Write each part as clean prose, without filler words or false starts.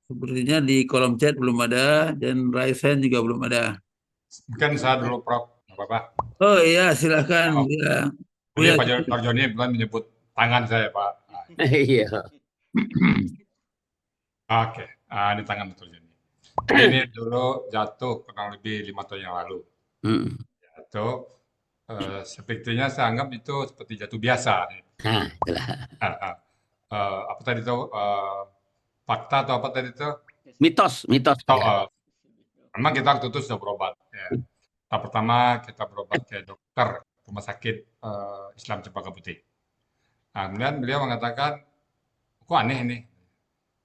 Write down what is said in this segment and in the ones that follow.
Sepertinya di kolom chat belum ada dan raise hand juga belum ada. Mungkin saya dulu, Prof. Nggak apa-apa. Oh iya, silakan. Oh, Ya. Oh tadi ya, Pak Dr. Joni bukan menyebut tangan saya, Pak. Iya. Oke, ini tangan Dr. Joni. Jadi ini dulu jatuh kurang lebih 5 tahun yang lalu. Mm. Jatuh, sepertinya saya anggap itu seperti jatuh biasa. Nah, itulah. Ah, ah. Apa tadi itu? Fakta atau apa tadi itu? Mitos Atau, ya. memang kita waktu itu sudah berobat. Ya. Tahap pertama kita berobat ke dokter rumah sakit Islam Cempaka Putih. Nah, kemudian beliau mengatakan, kok aneh ini?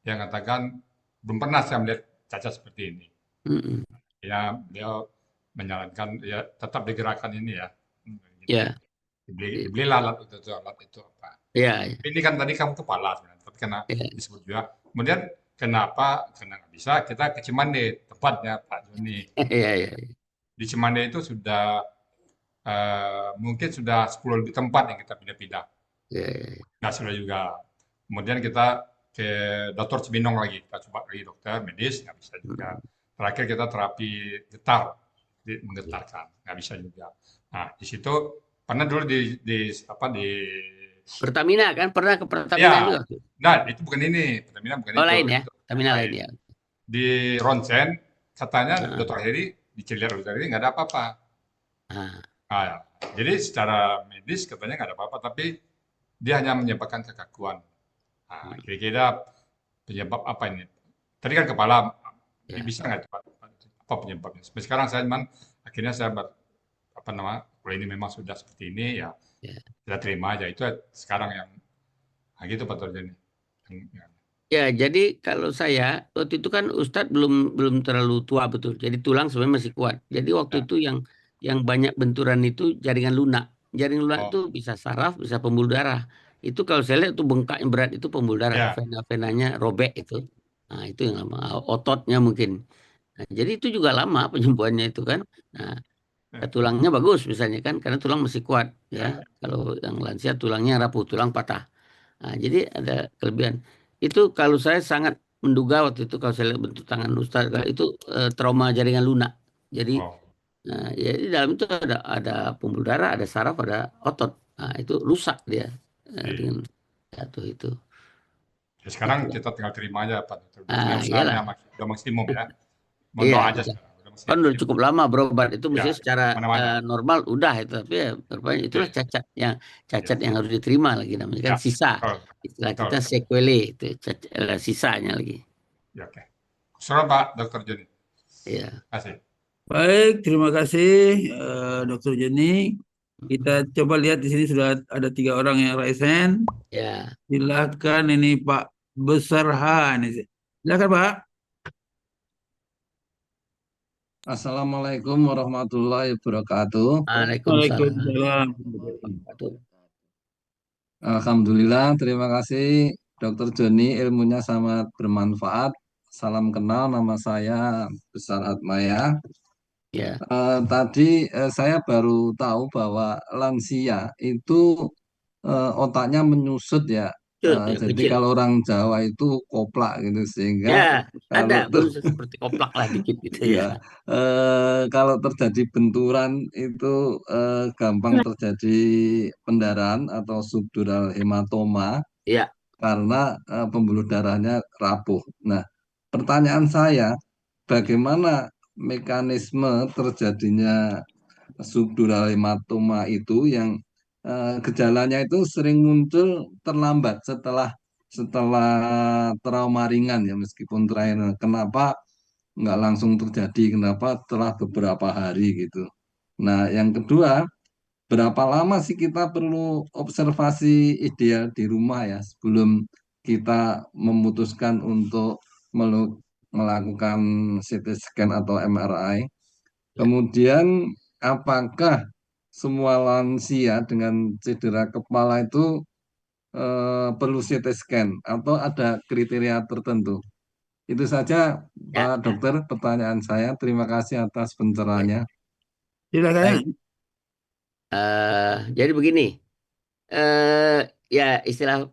Dia mengatakan, belum pernah saya melihat cacat seperti ini. Mm-mm. Ya, beliau menyarankan ya tetap digerakkan ini ya. Gitu. Ya, Dibelilah alat itu apa. ya, Tapi ini kan tadi kamu kepala sebenarnya, tapi karena ya, disebut juga. Kemudian kenapa? Karena nggak bisa kita ke Cimande, tepatnya Pak Joni. ya, ya. Di Cimande itu sudah mungkin sudah 10 lebih tempat yang kita pindah-pindah. Ya, ya. Nggak sudah juga. Kemudian kita ke dokter Cibinong lagi, kita coba lagi dokter medis, nggak bisa juga. Terakhir kita terapi getar, menggetarkan, nggak bisa juga. Nah, di situ pernah dulu di apa di Pertamina kan pernah ke Pertamina ya, juga. nah itu bukan ini, Pertamina bukan Oh itu, lain ya, itu yang Pertamina lain lain. ya. Di ronsen katanya Nah, dokter Heri diceliar dokter Heri nggak ada apa-apa. nah, Nah, ya. Jadi secara medis katanya nggak ada apa-apa, tapi dia hanya menyebabkan kekakuan. Nah, kira-kira penyebab apa ini? Tadi kan kepala, ya, bisa nggak coba apa penyebabnya? Sampai sekarang saya memang akhirnya saya apa nama, kalau ini memang sudah seperti ini ya ya. kita terima aja. Itu sekarang yang nah gitu Pak Torjani. Ya, jadi kalau saya waktu itu kan Ustadz belum belum terlalu tua betul. Jadi tulang sebenarnya masih kuat. Jadi waktu Ya. itu yang banyak benturan itu jaringan lunak. Jaringan lunak Oh, itu bisa saraf, bisa pembuluh darah. Itu kalau saya lihat itu bengkak yang berat itu pembuluh darah. ya. Vena-venanya robek itu. Nah, itu yang lama. Ototnya mungkin. Nah, jadi itu juga lama penyembuhannya itu kan. Nah, Ya, tulangnya bagus misalnya kan karena tulang masih kuat ya. ya. Kalau yang lansia tulangnya rapuh, tulang patah. Nah, jadi ada kelebihan. Itu kalau saya sangat menduga waktu itu kalau saya lihat bentuk tangan Ustaz itu trauma jaringan lunak. Jadi Oh, ya di dalam itu ada pembuluh darah, ada saraf, ada otot. Nah, itu rusak dia iya. dengan jatuh itu. Ya, sekarang Itulah. kita tinggal terima aja Pak Dokter. Sebenarnya Ah, usahanya iyalah. udah maksimum ya. Mohon Iya, doa aja kita sekarang. Udah kan udah maksimum. cukup lama berobat itu Ya, mesti secara mana-mana. normal udah itu tapi ya rupanya itulah Iya, cacat iya. yang harus diterima lagi namanya kan Ya, sisa betul. istilah Betul. kita sequelae itu sisanya lagi Ya, oke. Selamat Pak Dokter Joni. ya. Terima kasih. Baik, terima kasih Dr. Joni. Kita coba lihat di sini sudah ada 3 orang yang raise hand. Ya, Silakan ini Pak Besarhan. Silakan Pak. Assalamualaikum warahmatullahi wabarakatuh. Waalaikumsalam. Waalaikumsalam. Waduh. Alhamdulillah, terima kasih Dokter Joni, ilmunya sangat bermanfaat. Salam kenal, nama saya Besar Atmaya. Ya, Tadi saya baru tahu bahwa lansia itu otaknya menyusut ya. cut ya Jadi kecil. kalau orang Jawa itu koplak gitu, sehingga Ya, ada kalau berusaha seperti koplak lah dikit gitu ya, ya. kalau terjadi benturan itu gampang terjadi pendarahan atau subdural hematoma Ya, karena pembuluh darahnya rapuh. Nah, pertanyaan saya, bagaimana mekanisme terjadinya subdural hematoma itu yang gejalanya itu sering muncul terlambat setelah setelah trauma ringan ya meskipun terakhir. Kenapa nggak langsung terjadi, kenapa setelah beberapa hari gitu. Nah, yang kedua, berapa lama sih kita perlu observasi ideal di rumah ya sebelum kita memutuskan untuk melakukan CT scan atau MRI? ya, Kemudian, apakah semua lansia dengan cedera kepala itu perlu CT scan atau ada kriteria tertentu? Itu saja, ya, Pak Dokter, pertanyaan saya. Terima kasih atas ya. pencerahannya. Silakan. Baik. Jadi begini, ya istilah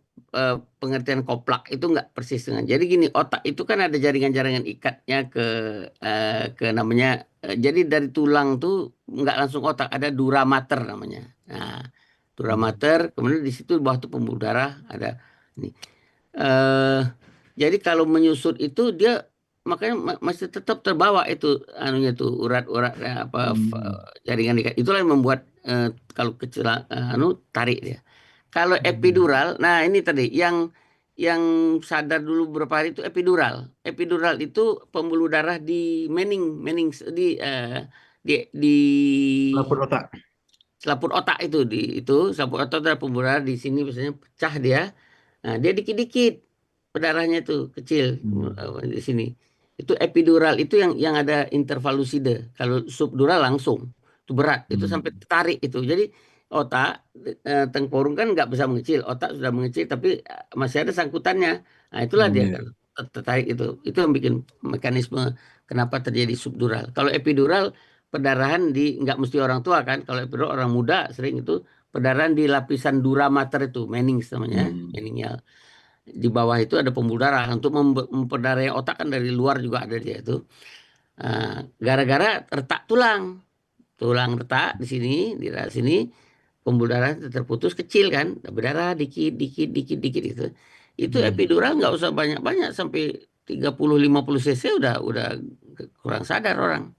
pengertian koplak itu nggak persis dengan. Jadi gini, otak itu kan ada jaringan-jaringan ikatnya ke namanya. Jadi dari tulang tuh nggak langsung otak, ada dura mater namanya. Nah, dura mater, kemudian di situ bawah tuh pembuluh darah ada. Ini. eh jadi kalau menyusut itu dia makanya masih tetap terbawa itu anunya tuh urat-urat jaringan ikat. Itulah yang membuat kalau tarik dia. Kalau epidural, nah ini tadi yang sadar dulu beberapa hari itu epidural. Epidural itu pembuluh darah di mening di Lapor otak. selaput otak itu selaput otak ada pembuluh darah di sini biasanya pecah dia. Nah, dia dikit-dikit darahnya tuh kecil di sini. Itu epidural itu yang ada intervalusida. Kalau subdural langsung itu berat, itu sampai tarik itu. Jadi otak tengkoron kan nggak bisa mengecil, otak sudah mengecil tapi masih ada sangkutannya. Nah, itulah dia kan tertarik itu. Itu yang bikin mekanisme kenapa terjadi subdural. Kalau epidural perdarahan di nggak mesti orang tua kan. Kalau epidural orang muda sering itu perdarahan di lapisan dura mater itu, menings namanya, meningial. Di bawah itu ada pembuluh darah untuk memperdarai otak kan dari luar juga ada dia itu. Gara-gara retak tulang retak di sini, di daerah sini, pembuluh darah terputus kecil kan, berdarah dikit gitu. Itu epidural nggak usah banyak-banyak sampai 30-50 cc udah kurang sadar orang.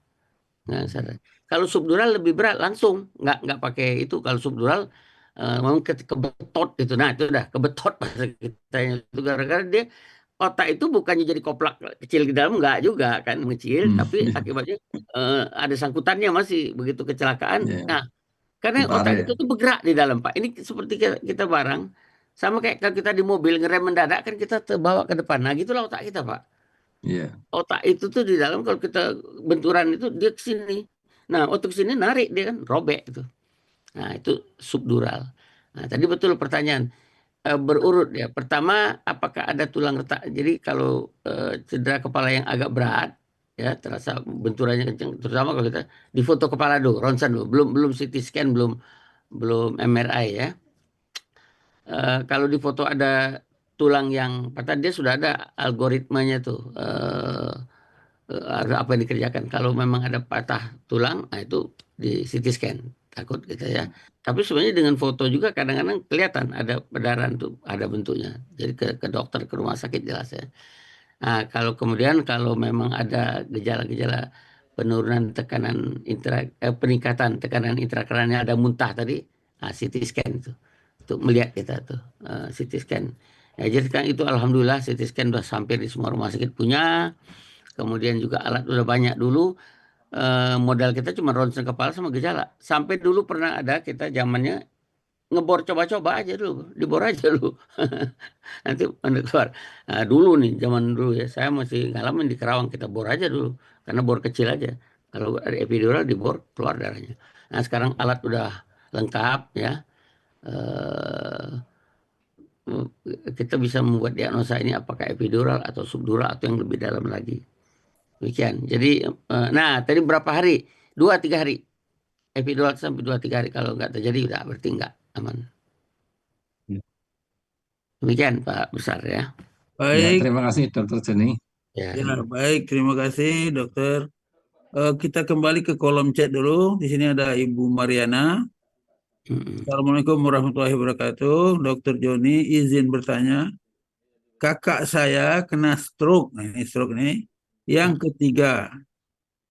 Nggak sadar. Kalau subdural lebih berat langsung nggak pakai itu. Kalau subdural memang kebetot itu. Nah itu udah kebetot bahasa kita itu gara-gara dia otak itu bukannya jadi koplak kecil di dalam nggak juga kan mengecil tapi akibatnya ada sangkutannya masih begitu kecelakaan. Nah karena otak itu tuh bergerak di dalam Pak. Ini seperti kita barang sama kayak kalau kita di mobil ngerem mendadak kan kita terbawa ke depan. Nah gitulah otak kita Pak. Otak itu tuh di dalam kalau kita benturan itu dia ke sini. Nah, otak sini narik dia kan robek itu. Nah, itu subdural. Nah, tadi betul pertanyaan. Berurut ya. Pertama, apakah ada tulang retak? Jadi kalau cedera kepala yang agak berat ya terasa benturannya kencang terutama kalau kita di foto kepala dulu, ronsen dulu, belum CT scan, belum MRI ya. Kalau di foto ada tulang yang patah dia sudah ada algoritmanya tuh. Apa yang dikerjakan. Kalau memang ada patah tulang, nah itu di CT scan. Takut gitu ya. Tapi sebenarnya dengan foto juga kadang-kadang kelihatan ada perdarahan tuh, ada bentuknya. Jadi ke dokter, ke rumah sakit jelas ya. Nah, kalau memang ada gejala-gejala penurunan tekanan peningkatan tekanan intrakranial ada muntah tadi, nah, CT scan itu untuk melihat kita tuh CT scan. Ya, jadi kan itu alhamdulillah CT scan sudah hampir di semua rumah sakit punya. Kemudian juga alat udah banyak dulu. Modal kita cuma ronsen kepala sama gejala. Sampai dulu pernah ada kita zamannya ngebor coba-coba aja dulu, dibor aja dulu. Nanti keluar. Nah, dulu nih zaman dulu ya, saya masih ngalamin di Kerawang kita bor aja dulu, karena bor kecil aja. Kalau ada epidural dibor keluar darahnya. Nah sekarang alat udah lengkap ya. Kita bisa membuat diagnosa ini apakah epidural atau subdural atau yang lebih dalam lagi. Demikian. Jadi, nah tadi berapa hari? 2-3 hari. Epidural sampai 2-3 hari. Kalau nggak terjadi, udah berarti nggak aman. Demikian Pak Besar ya. Ya, Baik, terima kasih Dokter Jeni. Ya. ya baik. Terima kasih, dokter. Kita kembali ke kolom chat dulu. Di sini ada Ibu Mariana. Assalamualaikum warahmatullahi wabarakatuh. Dokter Joni, izin bertanya. Kakak saya kena stroke. Nah, ini stroke nih. Yang ketiga,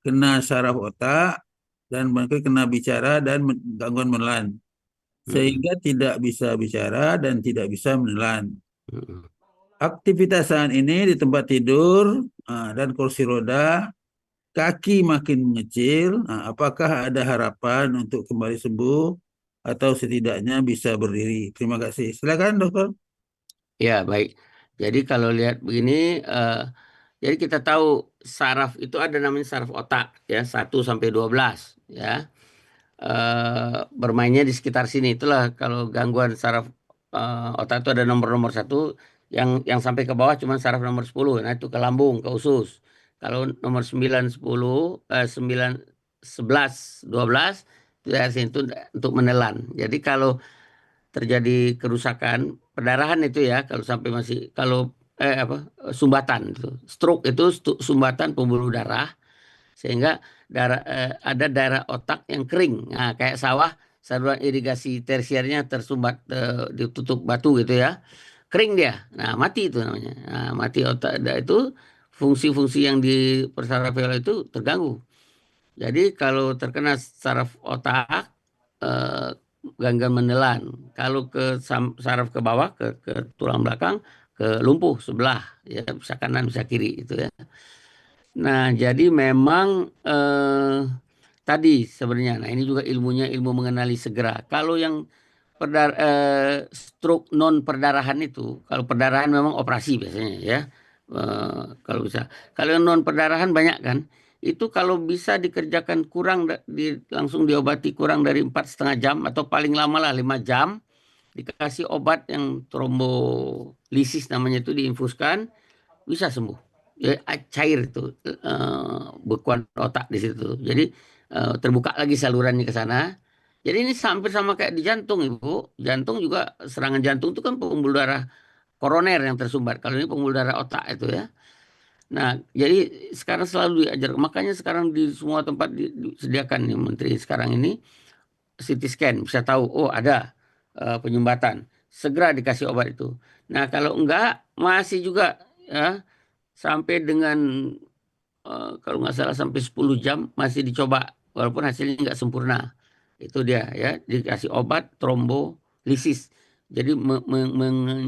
kena saraf otak dan mungkin kena bicara dan gangguan menelan. Sehingga tidak bisa bicara dan tidak bisa menelan. Aktivitas saat ini di tempat tidur dan kursi roda, kaki makin mengecil. Apakah ada harapan untuk kembali sembuh atau setidaknya bisa berdiri? Terima kasih. Silakan dokter. Ya baik. Jadi kalau lihat begini, jadi kita tahu saraf itu ada namanya saraf otak ya 1-12 ya. Bermainnya di sekitar sini. Itulah kalau gangguan saraf otak itu ada nomor 1 yang sampai ke bawah cuma saraf nomor 10. Nah itu ke lambung, ke usus. Kalau nomor 9, 10, 9, 11, 12 itu dari sini itu untuk menelan. Jadi kalau terjadi kerusakan perdarahan itu ya, kalau sampai masih sumbatan itu. Stroke itu sumbatan pembuluh darah, sehingga ada daerah otak yang kering. Nah, kayak sawah, saluran irigasi tersiernya tersumbat, ditutup batu gitu ya. Kering dia. Nah, mati itu namanya. Nah, mati otak itu, fungsi-fungsi yang di persaraf alveolar itu terganggu. Jadi kalau terkena saraf otak, eh, gangguan menelan. Kalau ke saraf ke bawah, ke tulang belakang, ke lumpuh sebelah, ya bisa kanan bisa kiri itu ya. Nah, jadi memang tadi sebenarnya, nah ini juga ilmunya, ilmu mengenali segera. Kalau yang stroke non perdarahan itu, kalau perdarahan memang operasi biasanya ya. Kalau bisa, kalau yang non perdarahan banyak kan, itu kalau bisa dikerjakan langsung diobati kurang dari 4,5 jam atau paling lama lah 5 jam, dikasih obat yang trombolisis namanya, itu diinfuskan, bisa sembuh. Ya, cair itu, bekuan otak di situ. Jadi terbuka lagi salurannya ke sana. Jadi ini hampir sama kayak di jantung, Ibu. Jantung juga, serangan jantung itu kan pembuluh darah koroner yang tersumbat. Kalau ini pembuluh darah otak itu ya. Nah, jadi sekarang selalu diajar. Makanya sekarang di semua tempat disediakan nih Menteri sekarang ini CT scan, bisa tahu oh ada penyumbatan. Segera dikasih obat itu. Nah, kalau enggak masih juga ya, sampai dengan kalau nggak salah sampai 10 jam masih dicoba walaupun hasilnya nggak sempurna. Itu dia ya, dikasih obat trombolisis. Jadi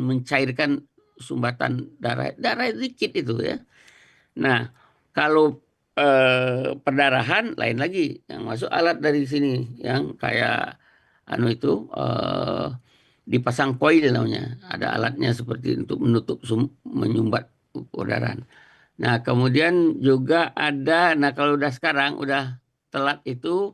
mencairkan sumbatan darah dikit itu ya. Nah, kalau perdarahan lain lagi, yang masuk alat dari sini yang kayak itu dipasang koil namanya. Ada alatnya seperti untuk menutup menyumbat perdarahan. Nah, kemudian juga ada, nah kalau udah sekarang, udah telat itu,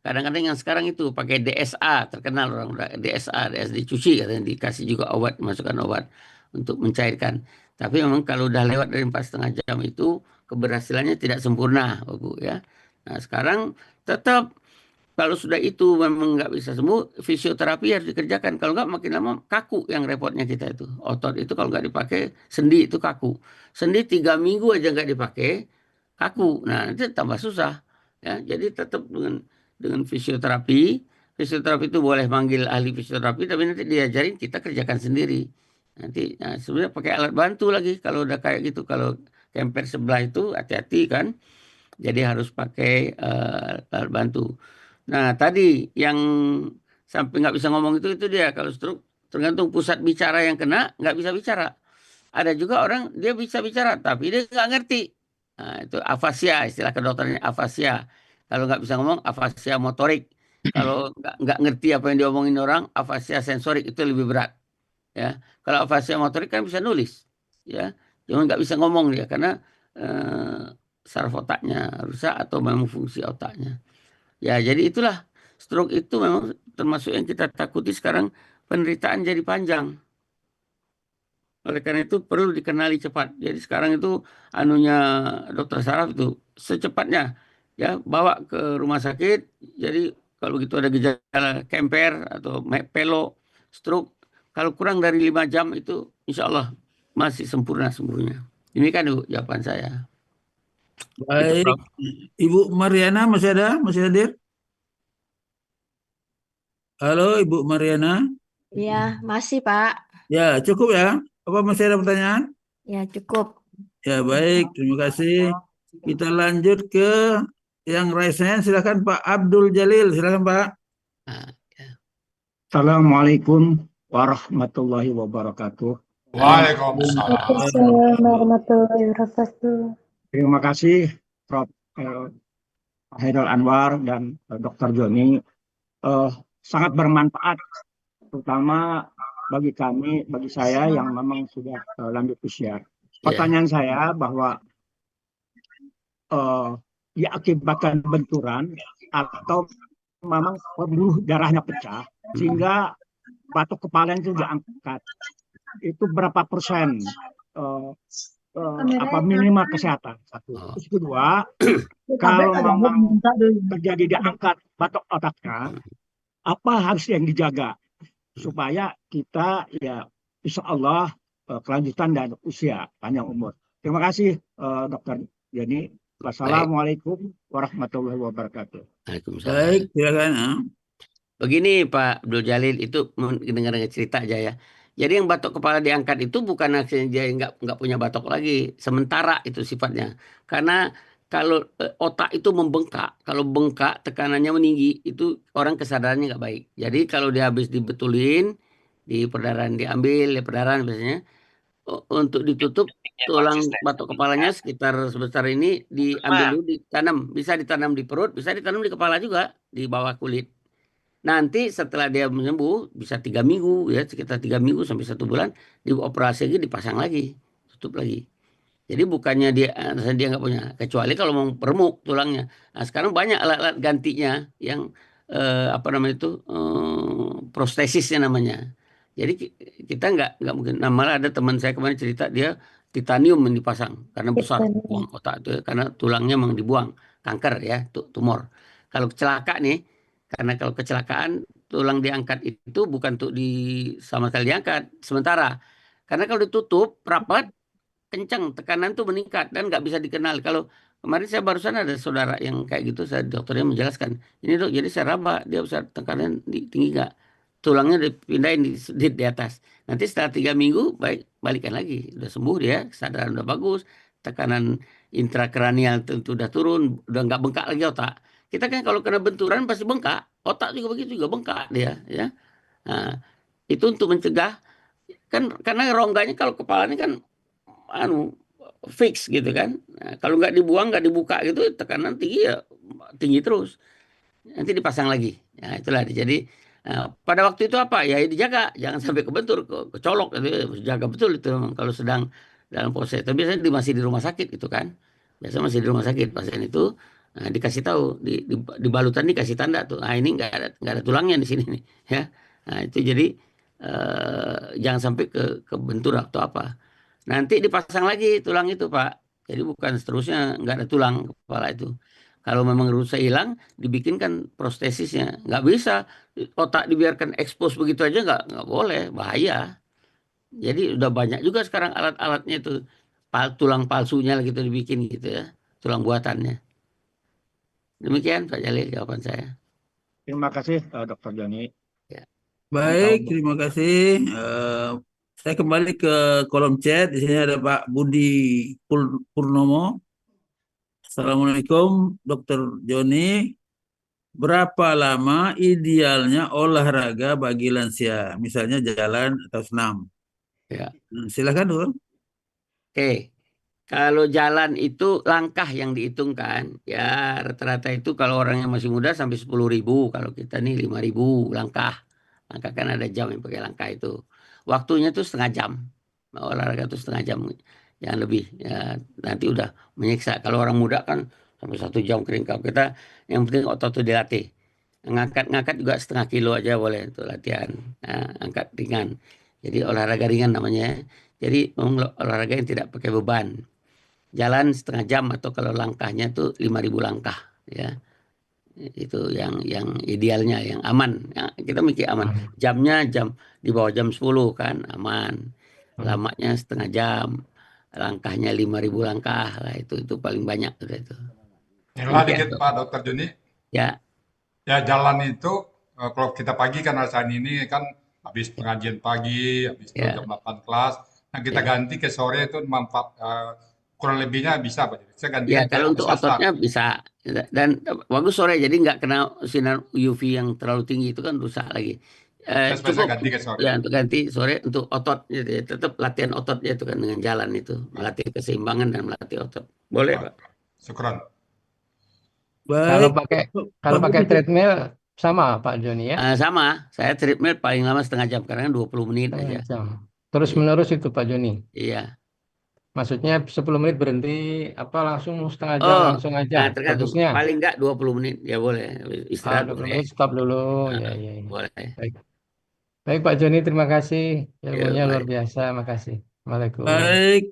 kadang-kadang yang sekarang itu pakai DSA, terkenal orang udah DSA dicuci katanya, dikasih juga obat, masukkan obat untuk mencairkan. Tapi memang kalau udah lewat dari 4,5 jam itu, keberhasilannya tidak sempurna, Bu ya. Nah, sekarang tetap kalau sudah itu memang nggak bisa sembuh, fisioterapi harus dikerjakan. Kalau nggak makin lama kaku yang repotnya kita itu. Otot itu kalau nggak dipakai, sendi itu kaku. Sendi 3 minggu aja nggak dipakai, kaku. Nah, itu tambah susah. Ya, jadi tetap dengan fisioterapi. Fisioterapi itu boleh manggil ahli fisioterapi, tapi nanti diajarin kita kerjakan sendiri. Nanti sebenarnya pakai alat bantu lagi kalau udah kayak gitu. Kalau kemper sebelah itu hati-hati kan. Jadi harus pakai alat bantu. Nah, tadi yang sampai nggak bisa ngomong itu dia kalau stroke, tergantung pusat bicara yang kena nggak bisa bicara. Ada juga orang dia bisa bicara tapi dia nggak ngerti. Nah, itu afasia, istilah kedokterannya afasia. Kalau nggak bisa ngomong, afasia motorik. Kalau nggak ngerti apa yang diomongin orang, afasia sensorik itu lebih berat. Ya, kalau afasia motorik kan bisa nulis, ya, cuma nggak bisa ngomong dia karena saraf otaknya rusak atau memang fungsi otaknya. Ya, jadi itulah, stroke itu memang termasuk yang kita takuti sekarang, penderitaan jadi panjang. Oleh karena itu perlu dikenali cepat. Jadi sekarang itu anunya dokter saraf itu secepatnya ya bawa ke rumah sakit. Jadi kalau gitu ada gejala kemper atau pelo, stroke, kalau kurang dari 5 jam itu insya Allah masih sempurna sembuhnya. Ini kan jawaban saya. Itu Baik, Prof. Ibu Mariana masih ada? Masih hadir? Halo, Ibu Mariana. Ya, masih Pak. Ya, cukup ya. Apa masih ada pertanyaan? Ya, cukup. Ya, baik. Terima kasih. Kita lanjut ke yang raise hand. Silakan Pak Abdul Jalil. Silakan Pak. Nah, ya. Assalamualaikum warahmatullahi wabarakatuh. Waalaikumsalam. Assalamualaikum warahmatullahi wabarakatuh. Terima kasih Prof. Hairul Anwar dan Dr. Joni. Sangat bermanfaat, terutama bagi kami, bagi saya yang memang sudah lanjut usia. Pertanyaan saya bahwa diakibatkan benturan atau memang pembuluh darahnya pecah sehingga batuk kepala itu diangkat, itu berapa persen minimal kesehatan? Satu. Terus kedua, kalau memang terjadi diangkat batuk otaknya, apa harus yang dijaga? supaya kita ya insya Allah kelanjutan dan usia panjang umur. Terima kasih Dokter Joni. Baik. Wassalamualaikum warahmatullahi wabarakatuh. Waalaikumsalam. Baik, silakan. Begini Pak Abdul Jalil, itu dengar cerita aja ya. Jadi yang batok kepala diangkat itu bukan akhirnya dia nggak punya batok lagi, sementara itu sifatnya. Karena kalau otak itu membengkak, kalau bengkak tekanannya meninggi, itu orang kesadarannya nggak baik. Jadi kalau dia habis dibetulin, di perdarahan diambil, ya perdarahan biasanya, untuk ditutup tulang batok kepalanya sekitar sebesar ini, diambil dulu, ditanam. Bisa ditanam di perut, bisa ditanam di kepala juga, di bawah kulit. Nanti setelah dia sembuh bisa 3 minggu ya, sekitar 3 minggu sampai 1 bulan, dioperasi lagi, dipasang lagi, tutup lagi. Jadi bukannya dia nggak punya, kecuali kalau mau permuk tulangnya. Nah sekarang banyak alat-alat gantinya yang apa namanya itu, prostesisnya namanya. Jadi kita nggak mungkin. Nah, malah ada teman saya kemarin cerita, dia titanium yang dipasang karena besar Titanium. tulang otak itu ya, karena tulangnya memang dibuang, kanker ya, tumor. Kalau celaka nih, karena kalau kecelakaan tulang diangkat itu bukan untuk sama sekali diangkat sementara. Karena kalau ditutup rapat, kencang, tekanan tuh meningkat dan nggak bisa dikenal. Kalau kemarin saya barusan ada saudara yang kayak gitu, saya dokternya menjelaskan, ini dok, jadi saya raba, dia bisa tekanan tinggi nggak, tulangnya dipindahin di atas. Nanti setelah 3 minggu balikan lagi, udah sembuh dia, kesadaran udah bagus, tekanan intrakranial tentu udah turun, udah nggak bengkak lagi otak. Kita kan kalau kena benturan pasti bengkak, otak juga begitu, juga bengkak dia, ya. Nah, itu untuk mencegah, kan karena rongganya kalau kepalanya kan anu fix gitu kan. Nah, kalau nggak dibuang, nggak dibuka gitu, tekanan tinggi ya tinggi terus. Nanti dipasang lagi. Nah, itulah. Jadi pada waktu itu apa ya, dijaga, jangan sampai kebentur, kecolok gitu. Jaga betul itu memang kalau sedang dalam proses. Tapi biasanya masih di rumah sakit gitu kan. Biasanya masih di rumah sakit pasien itu. Nah, dikasih tahu di balutan, dikasih tanda tuh. Nah, ini nggak ada tulangnya di sini nih, ya. Nah, itu jadi jangan sampai kebentur atau apa. Nanti dipasang lagi tulang itu Pak. Jadi bukan seterusnya nggak ada tulang kepala itu. Kalau memang rusak hilang, dibikinkan prostesisnya. Nggak bisa otak dibiarkan ekspos begitu aja, nggak boleh, bahaya. Jadi udah banyak juga sekarang alat-alatnya itu, tulang palsunya gitu dibikin gitu ya, tulang buatannya. Demikian Pak Jalil jawaban saya. Terima kasih Dokter Joni. Ya. Baik, terima kasih. Saya kembali ke kolom chat. Di sini ada Pak Budi Purnomo. Assalamualaikum, Dokter Joni. Berapa lama idealnya olahraga bagi lansia, misalnya jalan atau senam? Ya. Silakan, Dok. Oke. Kalau jalan itu langkah yang dihitungkan, ya rata-rata itu kalau orang yang masih muda sampai 10.000, kalau kita nih 5.000 langkah. Langkah kan ada jam yang pakai langkah itu. Waktunya tuh setengah jam. Olahraga tuh setengah jam, jangan lebih. Ya, nanti udah menyiksa. Kalau orang muda kan sampai 1 jam kering. Kalau kita yang penting otot tuh dilatih. Ngangkat juga setengah kilo aja boleh untuk latihan. Nah, angkat ringan. Jadi olahraga ringan namanya. Jadi olahraga yang tidak pakai beban. Jalan setengah jam atau kalau langkahnya tuh 5.000 langkah ya, itu yang idealnya, yang aman ya, kita mikir aman. Jamnya jam di bawah jam 10 kan aman, lamanya setengah jam, langkahnya 5.000 langkah lah, itu paling banyak itu. Inilah dikit Pak Dokter Joni. Ya Jalan itu kalau kita pagi kan saat ini kan habis pengajian pagi, habis itu jam 8 kelas. Nah kita ganti ke sore itu manfaat kurang lebihnya bisa Pak. Saya ganti ya, kan kalau untuk ototnya bisa, dan bagus sore, jadi nggak kena sinar UV yang terlalu tinggi, itu kan rusak lagi. Cukup ganti ke sore. ya untuk ganti sore untuk otot, gitu ya. Tetap latihan ototnya itu kan dengan jalan itu, melatih keseimbangan dan melatih otot. Boleh Pak. Syukran. Baik. Kalau pakai treadmill sama Pak Joni ya? Sama, saya treadmill paling lama setengah jam, karena 20 menit aja. Jam. Terus menerus itu Pak Joni? Iya. Maksudnya 10 menit berhenti, apa langsung setengah jam langsung aja? Tergantung. Bagusnya. Paling enggak 20 menit ya boleh. Istirahat 20 menit stop dulu. Ya. Boleh. Baik Pak Joni, terima kasih. Ilmunya luar baik. biasa, makasih. Waalaikumsalam. Baik,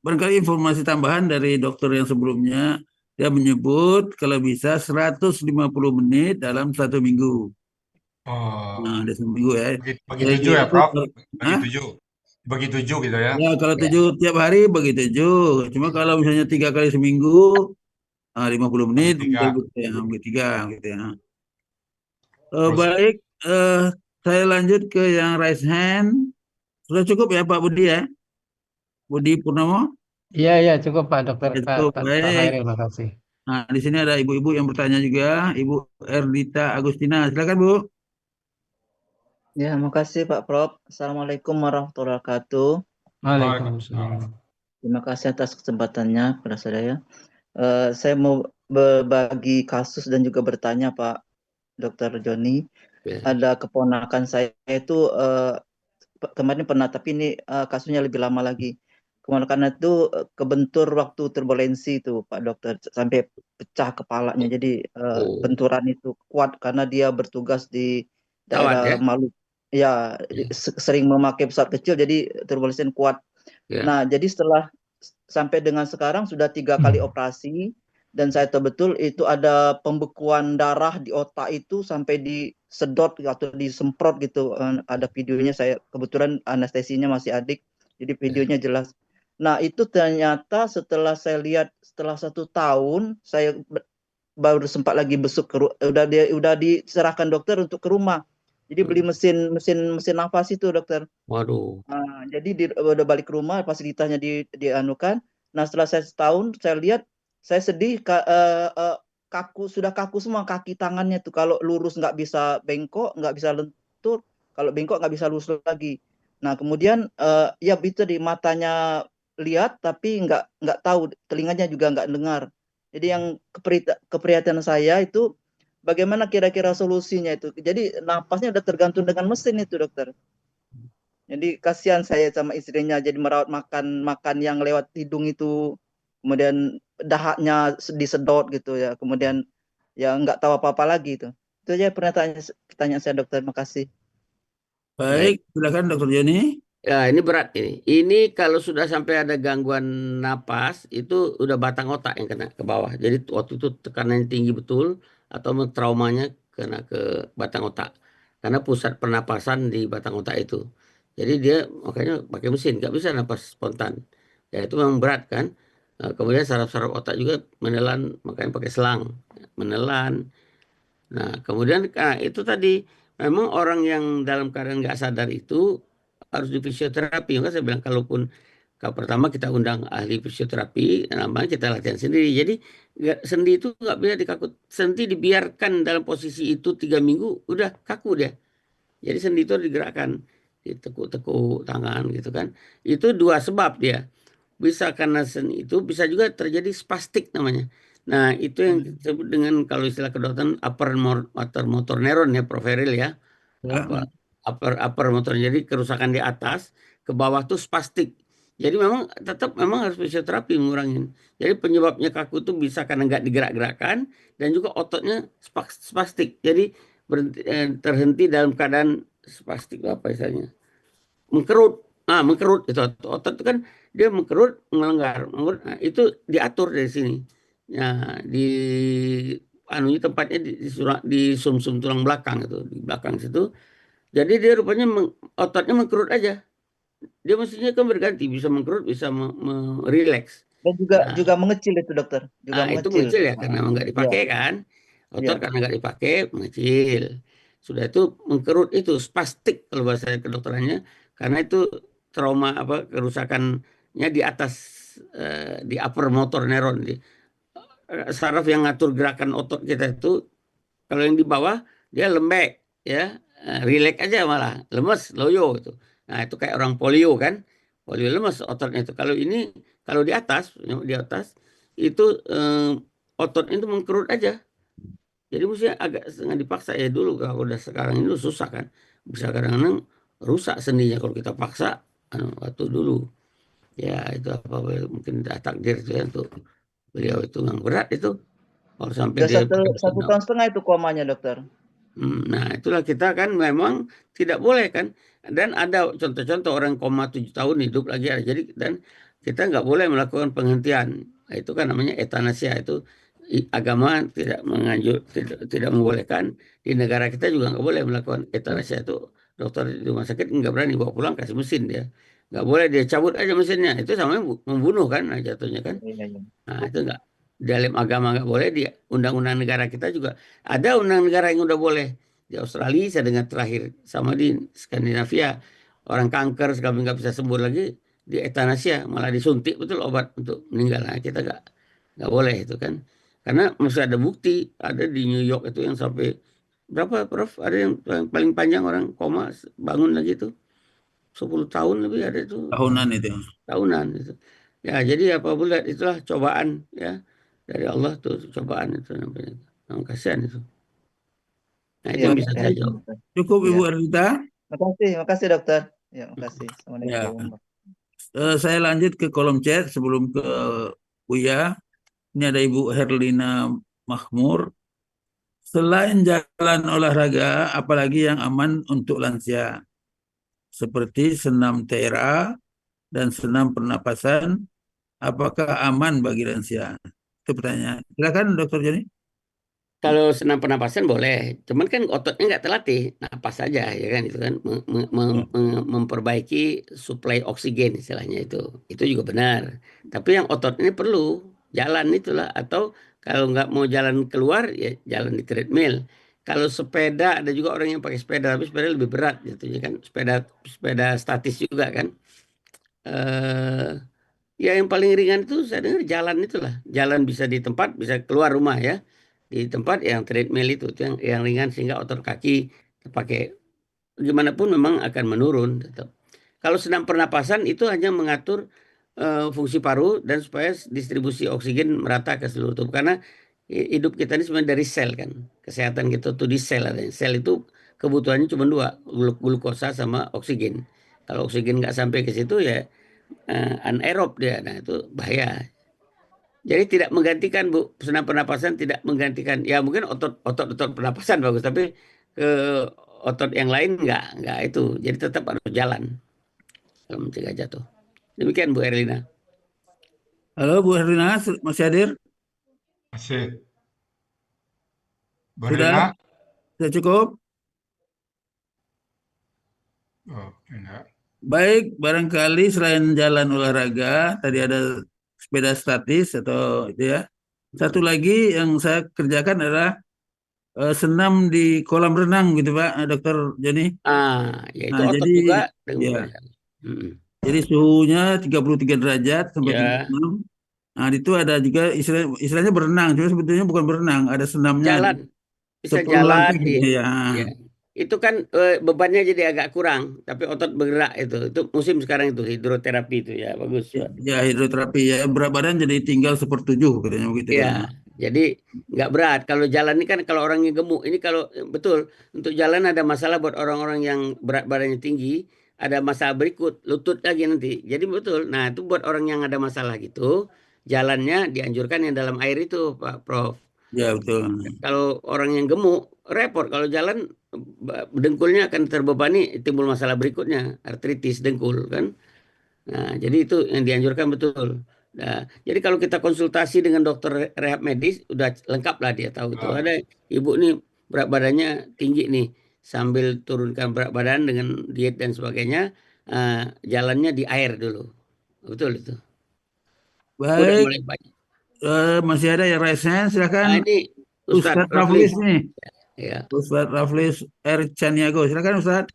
barangkali informasi tambahan dari dokter yang sebelumnya, dia menyebut kalau bisa 150 menit dalam 1 minggu. Oh, Nah, ada seminggu ya. bagi Saya 7 kira ya, itu, Prof? Bagi Hah? 7. Bagi 7 gitu ya. Ya, kalau Ya. 7 tiap hari bagi 7. Cuma kalau misalnya 3 kali seminggu, 50 menit, Bagi 3. ya, bagi 3, gitu ya. Terus, Baik, saya lanjut ke yang raise hand. Sudah cukup ya Pak Budi ya? Budi Purnomo? Iya, iya, cukup Pak Dokter, Ya, Pak, cukup. Pak Baik. Hairil, makasih. Nah, di sini ada ibu-ibu yang bertanya juga. Ibu Erdita Agustina. Silakan Bu. Ya, makasih Pak Prof. Assalamualaikum warahmatullahi wabarakatuh. Waalaikumsalam. Terima kasih atas kesempatannya kepada saya. Saya mau berbagi kasus dan juga bertanya Pak Dr. Joni. Ya. Ada keponakan saya itu kemarin pernah, tapi ini kasusnya lebih lama lagi. Keponakan itu kebentur waktu turbulensi itu Pak Dokter, sampai pecah kepalanya. Jadi Oh, benturan itu kuat karena dia bertugas di kawat ya. daerah Maluku. Ya, Ya. sering memakai pesawat kecil, jadi turbulensi kuat. Ya. Nah, jadi setelah sampai dengan sekarang sudah 3 kali operasi, dan saya tahu betul itu ada pembekuan darah di otak itu sampai disedot atau disemprot gitu. Ada videonya, saya kebetulan anestesinya masih adik, jadi videonya jelas. Nah, itu ternyata setelah saya lihat setelah 1 tahun, saya baru sempat lagi besuk udah diserahkan dokter untuk ke rumah. Jadi beli mesin nafas itu dokter. Waduh. Nah, jadi udah balik ke rumah, fasilitasnya dianukan. Nah, setelah saya setahun, saya lihat, saya sedih, kaku, sudah kaku semua kaki tangannya tuh. Kalau lurus nggak bisa bengkok, nggak bisa lentur. Kalau bengkok nggak bisa lurus lagi. Nah, kemudian ya itu di matanya lihat, tapi nggak tahu, telinganya juga nggak dengar. Jadi yang keprihatinan saya itu, bagaimana kira-kira solusinya itu. Jadi napasnya udah tergantung dengan mesin itu dokter. Jadi kasihan saya sama istrinya, jadi merawat makan yang lewat hidung itu, kemudian dahaknya disedot gitu ya, kemudian ya nggak tahu apa-apa lagi itu. Itu aja pertanyaan saya dokter, makasih. Baik, silakan Dokter Joni. Ya, ini berat ini. Ini kalau sudah sampai ada gangguan napas, itu udah batang otak yang kena ke bawah. Jadi waktu itu tekanannya tinggi betul, atau traumanya kena ke batang otak. Karena pusat pernapasan di batang otak itu. Jadi dia makanya pakai mesin, nggak bisa napas spontan. Ya itu memang berat kan. Kemudian saraf-saraf otak juga menelan, makanya pakai selang. Menelan. Nah, kemudian itu tadi memang orang yang dalam keadaan nggak sadar itu harus di fisioterapi. Maka saya bilang kalaupun pertama kita undang ahli fisioterapi, namanya kita latihan sendiri. Jadi sendi itu nggak bisa dikaku. Sendi dibiarkan dalam posisi itu 3 minggu, udah kaku dia. Jadi sendi itu digerakkan, ditekuk-tekuk tangan gitu kan. Itu 2 sebab dia. Bisa karena sendi itu, bisa juga terjadi spastik namanya. Nah, itu yang disebut dengan kalau istilah kedokteran upper motor neuron ya, Prof. Heril ya. Ya. Upper motor, jadi kerusakan di atas, ke bawah tuh spastik. Jadi memang tetap memang harus fisioterapi ngurangin. Jadi penyebabnya kaku tuh bisa karena nggak digerak-gerakkan dan juga ototnya spastik. Jadi terhenti dalam keadaan spastik apa istilahnya? Mengkerut. Mengkerut itu otot itu kan dia mengkerut, melenggar. Nah, itu diatur dari sini. Ya, di anunya tempatnya di sumsum tulang belakang itu, di belakang situ. Jadi dia rupanya ototnya mengkerut aja. Dia mestinya kan berganti, bisa mengkerut, bisa merileks. Dan Nah, juga mengecil itu dokter, juga itu mengecil. mengecil ya karena memang nggak Ya, dipakai kan. Otot ya. karena nggak dipakai mengecil. Sudah itu mengkerut itu spastik kalau bahasa kedokterannya, karena itu trauma apa kerusakannya di atas di upper motor neuron di saraf yang ngatur gerakan otot kita itu. Kalau yang di bawah dia lembek ya, rileks aja malah lemes loyo itu. Nah itu kayak orang polio kan, polio lemes ototnya itu. Kalau ini kalau di atas itu ototnya itu mengkerut aja. Jadi mesti agak setengah dipaksa ya dulu. Kalau udah sekarang ini susah kan, bisa kadang-kadang rusak sendinya kalau kita paksa. Waktu dulu ya itu apa mungkin takdir itu ya untuk beliau itu yang berat itu. Kalau sampai Sudah dia satu tahun setengah itu komanya dokter. Nah, itulah kita kan memang tidak boleh kan. Dan ada contoh-contoh orang koma 7 tahun hidup lagi. Jadi dan kita nggak boleh melakukan penghentian. Nah, itu kan namanya etanasia itu agama tidak tidak membolehkan. Di negara kita juga nggak boleh melakukan euthanasia itu. Dokter di rumah sakit nggak berani bawa pulang, kasih mesin dia. Nggak boleh dia cabut aja mesinnya. Itu sama membunuh kan, nah, jatuhnya kan. Iya, iya. Nah, itu nggak, dalam agama nggak boleh, di undang-undang negara kita juga ada undang negara yang udah boleh. Di Australia saya dengar terakhir, sama di Skandinavia, orang kanker sekali nggak bisa sembuh lagi di euthanasia, malah disuntik betul obat untuk meninggal. Nah, kita nggak boleh itu kan, karena masih ada bukti, ada di New York itu yang sampai berapa, Prof? Ada yang paling panjang orang koma bangun lagi tuh 10 tahun lebih ada itu. Tahunan itu. Tahunan itu. Ya, jadi apabila itulah cobaan ya dari Allah tuh, cobaan itu namanya. Nah, kasihan itu. Nah, itu Iya, yang bisa kasihan saya itu, jawab. dokter. Cukup Iya. Ibu Ernita. Makasih dokter. Ya, makasih. Ya. Assalamualaikum. Saya lanjut ke kolom chat sebelum ke Buya. Ini ada Ibu Herlina Mahmur. Selain jalan olahraga, apalagi yang aman untuk lansia? Seperti senam tera dan senam pernapasan, apakah aman bagi lansia? Itu pertanyaan. Silakan Dokter Joni. Kalau senam pernapasan boleh, cuman kan ototnya nggak terlatih, napas saja ya kan, itu kan memperbaiki suplai oksigen istilahnya itu juga benar. Tapi yang otot ini perlu jalan itulah, atau kalau nggak mau jalan keluar ya jalan di treadmill. Kalau sepeda, ada juga orang yang pakai sepeda, tapi sepeda lebih berat jatuhnya kan, sepeda sepeda statis juga kan. eh Ya yang paling ringan itu saya dengar jalan itulah. Jalan bisa di tempat, bisa keluar rumah ya. Di tempat yang treadmill itu yang ringan, sehingga otot kaki terpakai. Gimana pun memang akan menurun tetap. Kalau senam pernapasan itu hanya mengatur fungsi paru dan supaya distribusi oksigen merata ke seluruh tubuh. Karena hidup kita ini sebenarnya dari sel kan. Kesehatan kita tuh di sel ada. Sel itu kebutuhannya cuma dua, glukosa sama oksigen. Kalau oksigen nggak sampai ke situ ya anaerob dia. Nah, itu bahaya. Jadi tidak menggantikan, Bu, senam pernapasan tidak menggantikan. Ya mungkin otot pernapasan bagus, tapi ke otot yang lain enggak itu. Jadi tetap harus jalan kalau mencegah jatuh. Demikian Bu Erlina. Halo Bu Herlina, masih hadir? Masih. Bu Sudah? Rina? Sudah cukup? Oh, enggak. Baik, barangkali selain jalan olahraga, tadi ada sepeda statis atau itu ya. Satu lagi yang saya kerjakan adalah senam di kolam renang gitu Pak, Dokter Joni. Ya itu Nah, otot jadi juga. ya, jadi suhunya 33 derajat sampai Ya. 36. Nah, itu ada juga istilahnya berenang, cuma sebetulnya bukan berenang, ada senamnya Jalan. Bisa 10 jalan langkah gitu ya. ya. Itu kan bebannya jadi agak kurang, tapi otot bergerak itu. Itu musim sekarang itu hidroterapi itu ya, bagus. Ya, hidroterapi ya, berat badan jadi tinggal 1/7 katanya begitu Ya, kan. jadi nggak berat. Kalau jalan ini kan kalau orangnya gemuk, ini kalau betul untuk jalan ada masalah buat orang-orang yang berat badannya tinggi, ada masalah berikut lutut lagi nanti. Jadi betul. Nah, itu buat orang yang ada masalah gitu, jalannya dianjurkan yang dalam air itu, Pak Prof. Ya, betul. Kalau orang yang gemuk repot, kalau jalan dengkulnya akan terbebani, timbul masalah berikutnya, artritis dengkul kan. Nah, jadi itu yang dianjurkan betul. Nah, jadi kalau kita konsultasi dengan dokter rehab medis, udah lengkap lah dia tahu itu. Ada ibu nih berat badannya tinggi nih, sambil turunkan berat badan dengan diet dan sebagainya, jalannya di air dulu. Betul itu. Udah Baik, mulai banyak. masih ada yang raise hand, silakan. Nah, ini Ustadz Ustadz Raflis nih. Ya. Ustadz Raflis R. Caniago, silakan Ustadz.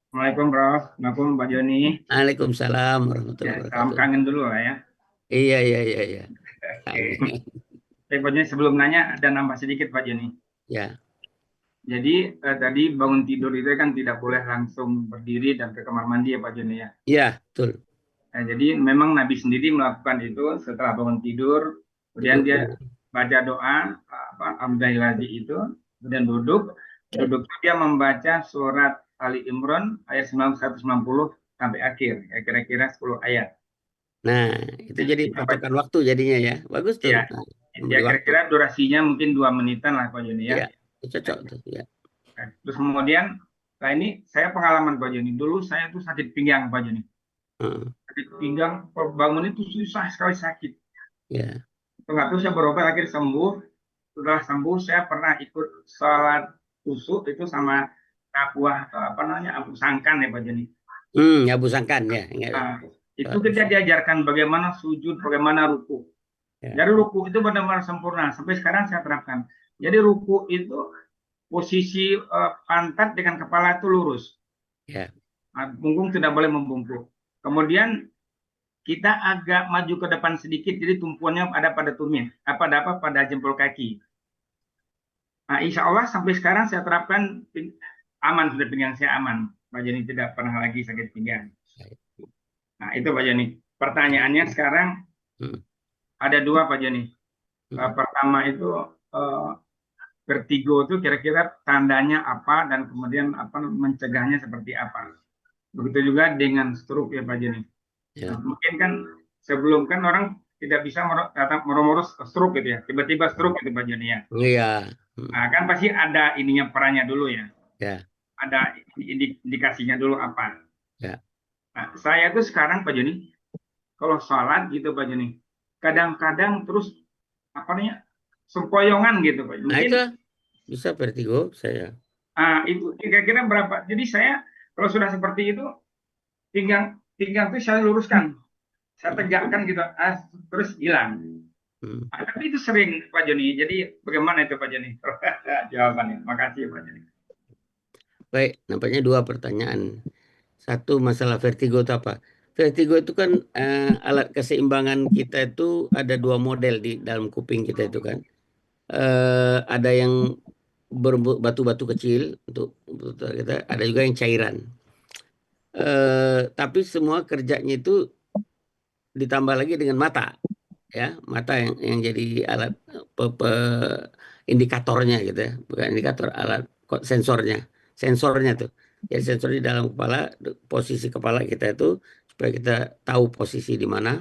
Assalamualaikum Prof. Assalamualaikum Pak Joni. Waalaikumsalam warahmatullahi wabarakatuh. Salam kangen dulu lah ya. Iya. Pak Joni, sebelum nanya ada nambah sedikit Pak Joni. Ya. Jadi tadi bangun tidur itu kan tidak boleh langsung berdiri dan ke kamar mandi ya Pak Joni ya. Iya, betul. Nah, jadi memang Nabi sendiri melakukan itu setelah bangun tidur, kemudian dia baca doa Alhamdulillah itu, kemudian duduk dia membaca surat Ali Imran ayat 190 sampai akhir, ya kira-kira 10 ayat. Nah, itu jadi patokan waktu jadinya ya. Bagus tuh. Ya, ya kira-kira durasinya mungkin 2 menitan lah Pak Joni ya. Iya, cocok tuh ya. Terus kemudian, nah ini saya pengalaman Pak Joni. Dulu saya tuh sakit pinggang Pak Joni. Heeh. Sakit pinggang, bangun itu susah sekali sakit. Ya. Nggak tahu saya berobat akhirnya sembuh. Setelah sembuh saya pernah ikut sholat kusuk itu sama buah apa namanya abu sangkan ya Pak Joni. Abu sangkan ya. Ingat. Nah, itu kita diajarkan bagaimana sujud, bagaimana ruku. Ya. Jadi ruku itu benar-benar sempurna. Sampai sekarang saya terapkan. Jadi ruku itu posisi pantat dengan kepala itu lurus. Ya. Punggung tidak boleh membungkuk. Kemudian kita agak maju ke depan sedikit, jadi tumpuannya ada pada tumit, pada jempol kaki. Nah, insya Allah sampai sekarang saya terapkan aman, sudah pinggang saya aman. Pak Joni tidak pernah lagi sakit pinggang. Nah, itu Pak Joni. Pertanyaannya sekarang ada dua Pak Joni. Pertama itu vertigo itu kira-kira tandanya apa dan kemudian apa mencegahnya seperti apa. Begitu juga dengan stroke ya Pak Joni. Ya. Nah, mungkin kan sebelum kan orang tidak bisa moro-moro stroke gitu ya, tiba-tiba stroke gitu Pak Joni ya. Iya. Nah, kan pasti ada ininya perannya dulu ya. Ya. Ada indikasinya dulu apa. Ya. Nah, saya tuh sekarang Pak Joni, kalau sholat gitu Pak Joni, kadang-kadang terus apa namanya sempoyongan gitu Pak. Nah, itu bisa vertigo saya. Itu kira-kira berapa? Jadi saya kalau sudah seperti itu pinggang itu saya luruskan, saya tegakkan gitu, terus hilang. Tapi itu sering Pak Joni. Jadi bagaimana itu Pak Joni? Jawabannya. Makasih Pak Joni. Baik, nampaknya dua pertanyaan. Satu, masalah vertigo itu apa? Vertigo itu kan alat keseimbangan kita itu ada dua model di dalam kuping kita itu kan. Ada yang berbatu-batu kecil untuk kita, ada juga yang cairan. Tapi semua kerjanya itu ditambah lagi dengan mata, ya, mata yang jadi alat indikatornya gitu ya, bukan indikator, alat sensornya tuh. Jadi sensor di dalam kepala, posisi kepala kita itu supaya kita tahu posisi di mana.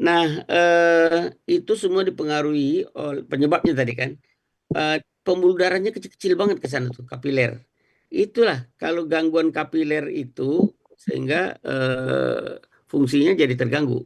Nah, itu semua dipengaruhi oleh penyebabnya tadi kan. Pembuluh darahnya kecil-kecil banget ke sana tuh, kapiler. Itulah kalau gangguan kapiler itu sehingga fungsinya jadi terganggu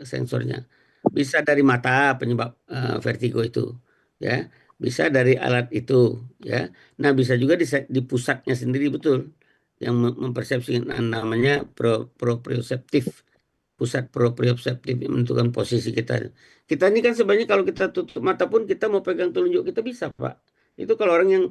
sensornya. Bisa dari mata penyebab vertigo itu, ya. Bisa dari alat itu, ya. Nah, bisa juga di pusatnya sendiri betul yang mempersepsi namanya proprioseptif. Pusat proprioseptif yang menentukan posisi kita. Kita ini kan sebenarnya kalau kita tutup mata pun kita mau pegang telunjuk kita bisa, Pak. Itu kalau orang yang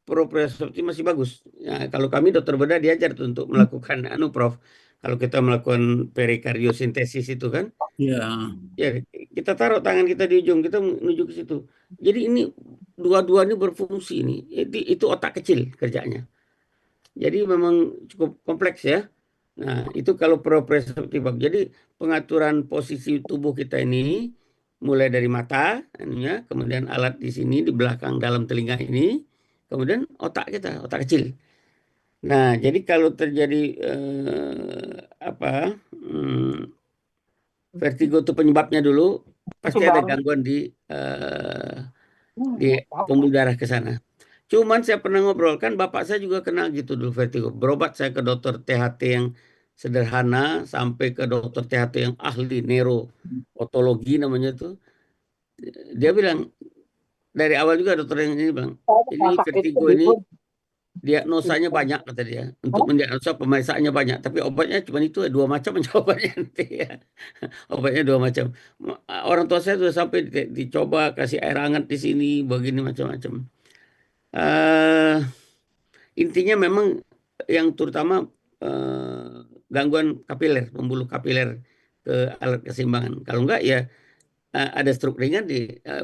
proprioseptif masih bagus. Ya, kalau kami dokter bedah diajar tuh untuk melakukan Prof. Kalau kita melakukan perikardiosintesis itu kan. Ya. Ya, kita taruh tangan kita di ujung, kita menuju ke situ. Jadi ini dua-dua ini berfungsi ini. Itu otak kecil kerjanya. Jadi memang cukup kompleks ya. Nah, itu kalau proprioseptif. Jadi pengaturan posisi tubuh kita ini mulai dari mata, kemudian alat di sini di belakang dalam telinga ini, kemudian otak kita, otak kecil. Nah, jadi kalau terjadi vertigo itu penyebabnya dulu pasti ada gangguan di pembuluh darah ke sana. Cuman saya pernah ngobrol, kan bapak saya juga kena gitu dulu vertigo. Berobat saya ke dokter THT yang sederhana sampai ke dokter THT yang ahli neurotologi namanya tuh. Dia bilang dari awal juga dokter yang ini bilang, ini vertigo ini diagnosanya banyak kata dia. Untuk mendiagnosa pemeriksaannya banyak, tapi obatnya cuma itu 2 macam jawabannya nanti ya. Obatnya 2 macam. Orang tua saya sudah sampai dicoba kasih air hangat di sini, begini macam-macam. Intinya memang yang terutama gangguan kapiler, pembuluh kapiler ke alat keseimbangan. Kalau enggak ya ada stroke ringan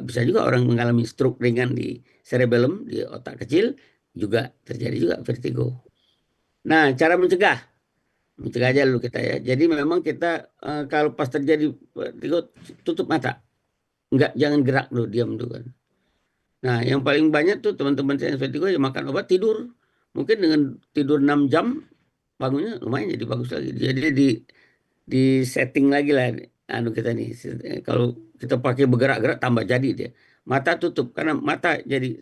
bisa juga orang mengalami stroke ringan di cerebellum, di otak kecil, juga terjadi juga vertigo. Nah, cara mencegah aja dulu kita ya. Jadi memang kita kalau pas terjadi vertigo tutup mata, jangan gerak dulu, diam dulu kan. Nah, yang paling banyak tuh teman-teman saya yang vertigo ya makan obat, tidur. Mungkin dengan tidur 6 jam bangunnya lumayan jadi bagus lagi. Jadi di setting lagi lah kita nih. Kalau kita pakai bergerak-gerak tambah jadi dia. Mata tutup karena mata jadi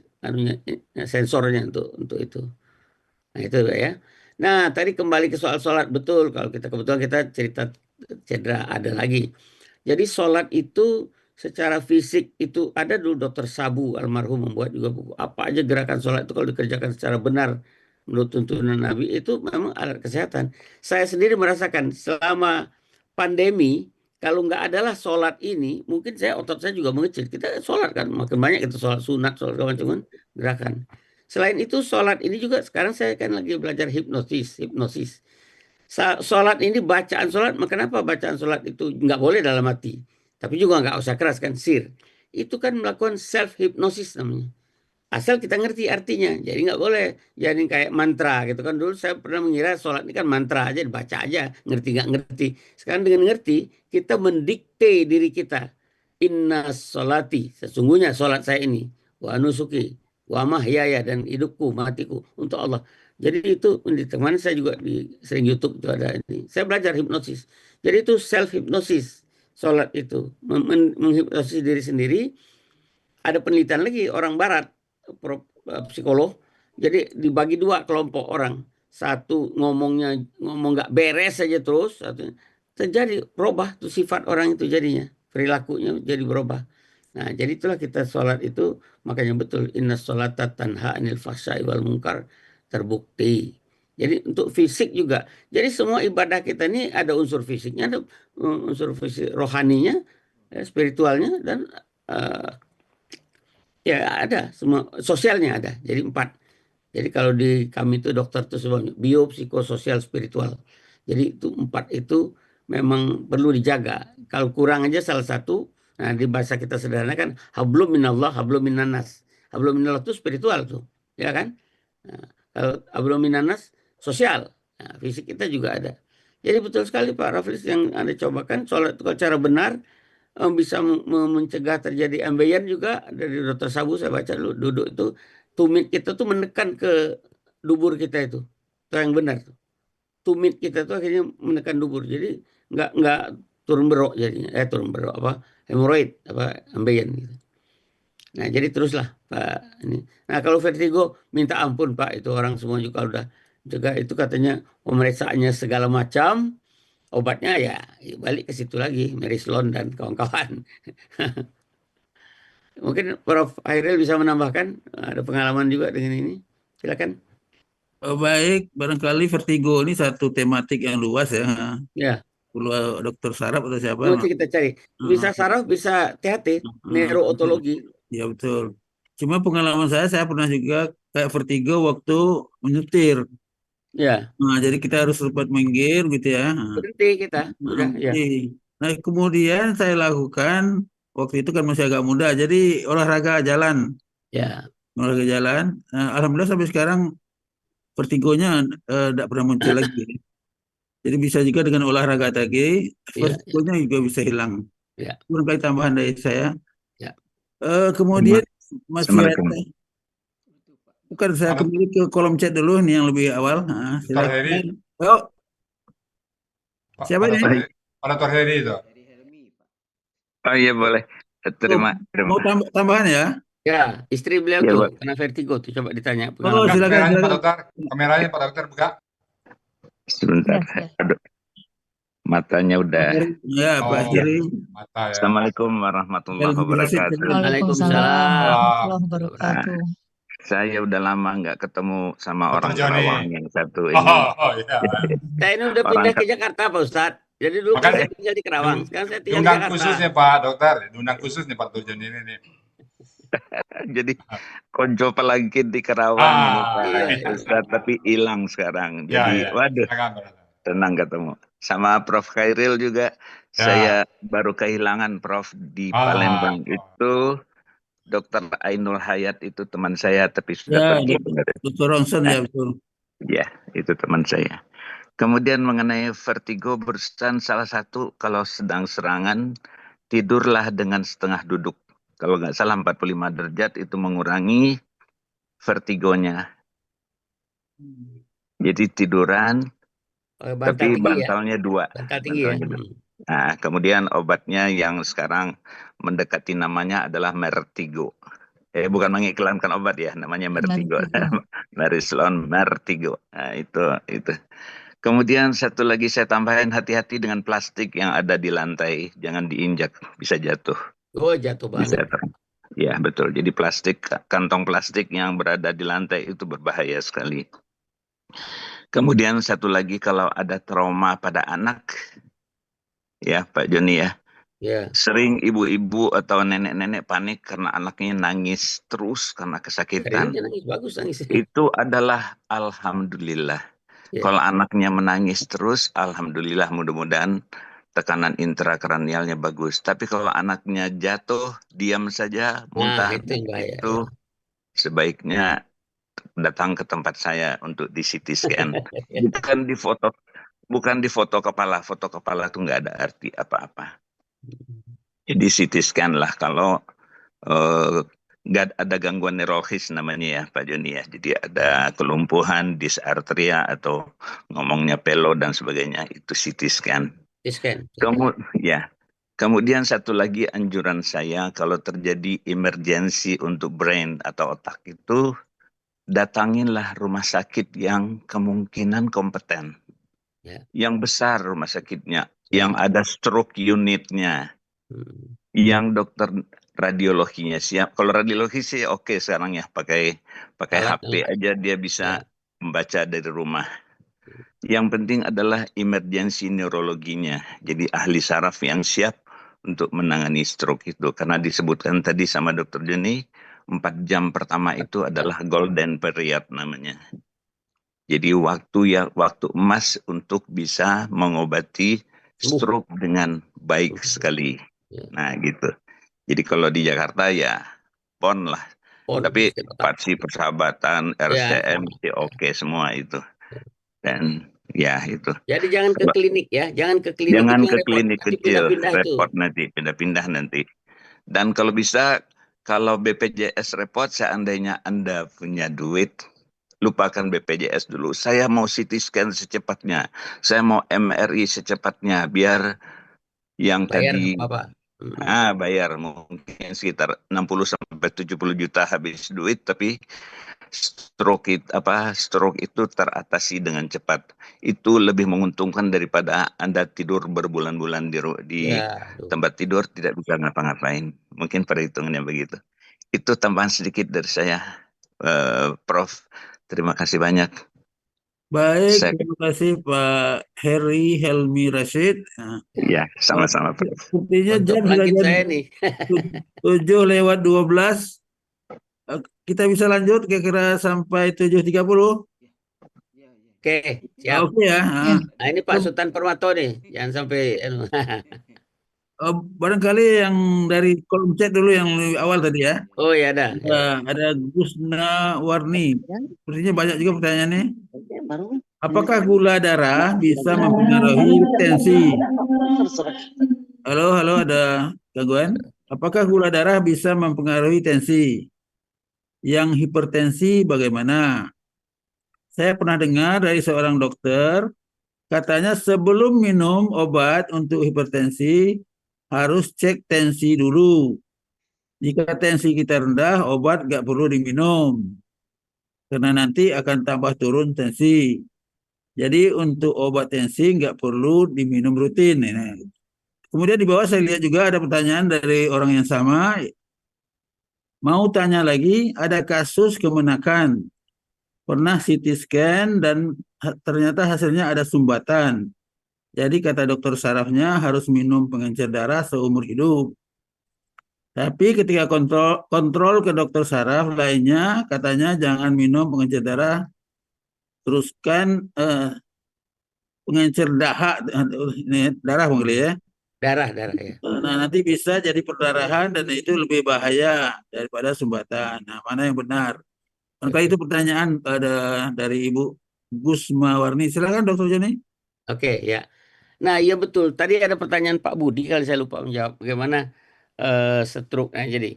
sensornya untuk itu. Nah, itu ya. Nah, tadi kembali ke soal sholat, betul. Kalau kita kebetulan kita cerita cedera ada lagi. Jadi sholat itu secara fisik itu ada dulu Dokter Sabu almarhum membuat juga buku. Apa aja gerakan sholat itu kalau dikerjakan secara benar menurut tuntunan Nabi itu memang alat kesehatan. Saya sendiri merasakan selama pandemi kalau nggak adalah sholat ini, mungkin otot saya juga mengecil. Kita sholat kan makin banyak kita sholat sunat, sholat macam gerakan. Selain itu sholat ini juga sekarang saya kan lagi belajar hipnosis. Sholat ini bacaan sholat, kenapa bacaan sholat itu nggak boleh dalam hati? Tapi juga nggak usah keras kan, sir. Itu kan melakukan self hipnosis namanya. Asal kita ngerti artinya. Jadi nggak boleh jadi kayak mantra gitu kan. Dulu saya pernah mengira sholat ini kan mantra aja, dibaca aja, ngerti nggak ngerti. Sekarang dengan ngerti, kita mendikte diri kita. Inna sholati, sesungguhnya sholat saya ini, wa nusuki, wa mahyaya, dan hidupku, matiku untuk Allah. Jadi itu di teman saya juga di sering YouTube itu ada ini. Saya belajar hipnosis. Jadi itu self hipnosis. Sholat itu menghipnosis diri sendiri. Ada penelitian lagi orang barat, psikolog. Jadi dibagi dua kelompok orang. Satu ngomong nggak beres saja terus, satu terjadi berubah tuh sifat orang itu jadinya, perilakunya jadi berubah. Nah, jadi itulah kita sholat itu, makanya betul inna sholata tanha anil fahsya'i wal munkar, terbukti. Jadi untuk fisik juga. Jadi semua ibadah kita ini ada unsur fisiknya, ada unsur fisik rohaninya, spiritualnya, dan ya ada semua, sosialnya ada. Jadi 4. Jadi kalau di kami itu dokter itu sebutnya bio, psikososial, spiritual. Jadi itu 4 itu memang perlu dijaga. Kalau kurang aja salah satu, nah di bahasa kita sederhana kan hablum minallah, hablum minannas. Hablum minallah itu spiritual tuh, ya kan? Nah, kalau hablum minannas sosial. Nah, fisik kita juga ada. Jadi betul sekali Pak Raflis yang Anda cobakan, sholat itu kalau cara benar bisa mencegah terjadi ambeien juga. Dari Dokter Sabu saya baca dulu, duduk itu tumit kita tuh menekan ke dubur kita itu yang benar tuh. Tumit kita tuh akhirnya menekan dubur, jadi nggak turun berok jadinya, turun berok apa hemoroid apa ambeien gitu. Nah jadi teruslah Pak ini. Nah kalau vertigo minta ampun Pak, itu orang semua juga udah juga itu katanya pemeriksaannya segala macam. Obatnya ya balik ke situ lagi, Merislon dan kawan-kawan. Mungkin Prof. Hairil bisa menambahkan, ada pengalaman juga dengan ini. Silakan. Baik, barangkali vertigo ini satu tematik yang luas ya. Ya. Perlu Dokter Saraf atau siapa? Nanti kita cari. Bisa saraf, bisa THT, neurootologi. Ya betul. Cuma pengalaman saya pernah juga kayak vertigo waktu menyetir. Ya. Nah, jadi kita harus sempat minggir gitu ya. Berhenti kita. Udah, ya. Nah, kemudian saya lakukan waktu itu kan masih agak muda, jadi olahraga jalan. Ya. Olahraga jalan. Nah, alhamdulillah sampai sekarang vertigonya tidak pernah muncul lagi. Jadi bisa juga dengan olahraga tadi, vertigonya juga bisa hilang. Ya. Barangkali tambahan dari saya. Ya. Kemudian masih ada. Bukan, saya kembali ke kolom chat dulu nih yang lebih awal. Nah, silakan. Oh. Siapa ini? Pak Dr. Heri itu. Oh iya boleh. Terima. Mau tambahan ya? Ya, istri beliau ya, tuh kena vertigo tuh, coba ditanya. Oh, silakan. Pak Dokter. Kameranya Pak Dokter buka. Sebentar. Aduh. Matanya udah. Ya, Pak Heri. Assalamualaikum warahmatullahi wabarakatuh. Waalaikumsalam warahmatullahi wabarakatuh. Saya udah lama nggak ketemu sama orang Karawang yang satu ini. Iya. Saya ini udah pindah ke Jakarta Pak Ustadz. Jadi dulu saya tinggal di Kerawang, sekarang saya tinggal di Jakarta. Diundang khususnya Pak Dokter, diundang khusus nih Pak Dr. Joni ini. Jadi konco pelangkin di Kerawang ini Pak Ustadz, tapi hilang sekarang. Jadi waduh, tenang ketemu. Sama Prof. Khairil juga, saya baru kehilangan Prof di Palembang itu. Dr. Ainul Hayat itu teman saya, tapi sudah pergi. Dr. Ronson ya betul. Ya, itu teman saya. Kemudian mengenai vertigo, berusaha salah satu kalau sedang serangan, tidurlah dengan setengah duduk. Kalau nggak salah 45 derajat itu mengurangi vertigonya. Jadi tiduran, tapi bantalnya 2. Bantal tinggi ya. Nah, kemudian obatnya yang sekarang mendekati namanya adalah Mertigo. Bukan mengiklankan obat ya, namanya Mertigo. Mertigo. Marislon Mertigo. Nah, itu. Kemudian satu lagi saya tambahin, hati-hati dengan plastik yang ada di lantai, jangan diinjak, bisa jatuh. Oh, jatuh Bisa banget. Ya, betul. Jadi kantong plastik yang berada di lantai itu berbahaya sekali. Kemudian satu lagi, kalau ada trauma pada anak, ya Pak Joni ya, Ya. sering ibu-ibu atau nenek-nenek panik karena anaknya nangis terus karena Sering kesakitan. dia nangis, bagus nangis. Itu adalah alhamdulillah. Ya. Kalau anaknya menangis terus, alhamdulillah, mudah-mudahan tekanan intrakranialnya bagus. Tapi kalau anaknya jatuh, diam saja, Nah, muntah, itu yang bahaya. itu sebaiknya datang ke tempat saya untuk di CT scan. Bukan di foto kepala. Foto kepala itu nggak ada arti apa-apa. Jadi CT scan lah kalau nggak ada gangguan neurologis namanya ya Pak Joni ya. Jadi ada kelumpuhan, dysarthria atau ngomongnya pelo dan sebagainya, itu CT scan. Kemudian satu lagi anjuran saya, kalau terjadi emergensi untuk brain atau otak itu, datanginlah rumah sakit yang kemungkinan kompeten. Yang besar rumah sakitnya, yang ada stroke unitnya, yang dokter radiologinya siap. Kalau radiologi sih oke sekarang ya, pakai HP aja dia bisa membaca dari rumah. Yang penting adalah emergensi neurologinya. Jadi ahli saraf yang siap untuk menangani stroke itu. Karena disebutkan tadi sama Dr. Joni, 4 jam pertama itu adalah golden period namanya. Jadi waktu emas untuk bisa mengobati stroke dengan baik sekali. Nah gitu. Jadi kalau di Jakarta ya PON lah. Tapi Patsi Persahabatan, RCM sih oke semua itu. Dan ya itu. Jadi jangan ke klinik ya, jangan ke klinik. Jangan itu ke repot. klinik Nanti kecil, pindah-pindah repot nanti, pindah-pindah nanti. Dan kalau bisa, kalau BPJS repot, seandainya Anda punya duit, lupakan BPJS dulu. Saya mau CT scan secepatnya, saya mau MRI secepatnya, biar yang bayar tadi apa? Bayar mungkin sekitar 60 sampai 70 juta habis duit, tapi stroke itu teratasi dengan cepat. Itu lebih menguntungkan daripada Anda tidur berbulan-bulan di tempat tidur tidak bisa ngapa-ngapain. Mungkin perhitungannya begitu. Itu tambahan sedikit dari saya, Prof. Terima kasih banyak. Baik, terima kasih Pak Heri Helmi Rashid. Ya, sama-sama Pak. Sepertinya jam sudah jam 7:12. Kita bisa lanjut kira-kira sampai 7:30. Oke, siap. Oke ya. Nah ini Pak Sultan Permato nih, jangan sampai. Barangkali yang dari kolom chat dulu yang lebih awal tadi ya. Oh ya ada. Ada Gusna Warni. Sepertinya banyak juga pertanyaannya. Apakah gula darah bisa mempengaruhi tensi? Halo, ada gangguan? Apakah gula darah bisa mempengaruhi tensi? Yang hipertensi bagaimana? Saya pernah dengar dari seorang dokter, katanya sebelum minum obat untuk hipertensi, harus cek tensi dulu. Jika tensi kita rendah, obat nggak perlu diminum. Karena nanti akan tambah turun tensi. Jadi untuk obat tensi nggak perlu diminum rutin. Kemudian di bawah saya lihat juga ada pertanyaan dari orang yang sama. Mau tanya lagi, ada kasus kemenakan. Pernah CT scan dan ternyata hasilnya ada sumbatan. Jadi kata dokter sarafnya harus minum pengencer darah seumur hidup. Tapi ketika kontrol ke dokter saraf lainnya, katanya jangan minum pengencer darah, teruskan pengencer darah mungkin ya. Darah ya. Nah nanti bisa jadi perdarahan dan itu lebih bahaya daripada sumbatan. Nah mana yang benar? Maka itu pertanyaan dari Ibu Gusma Warni. Silakan Dokter Joni. Oke ya. Nah iya betul. Tadi ada pertanyaan Pak Budi kalau saya lupa menjawab bagaimana stroke. Nah jadi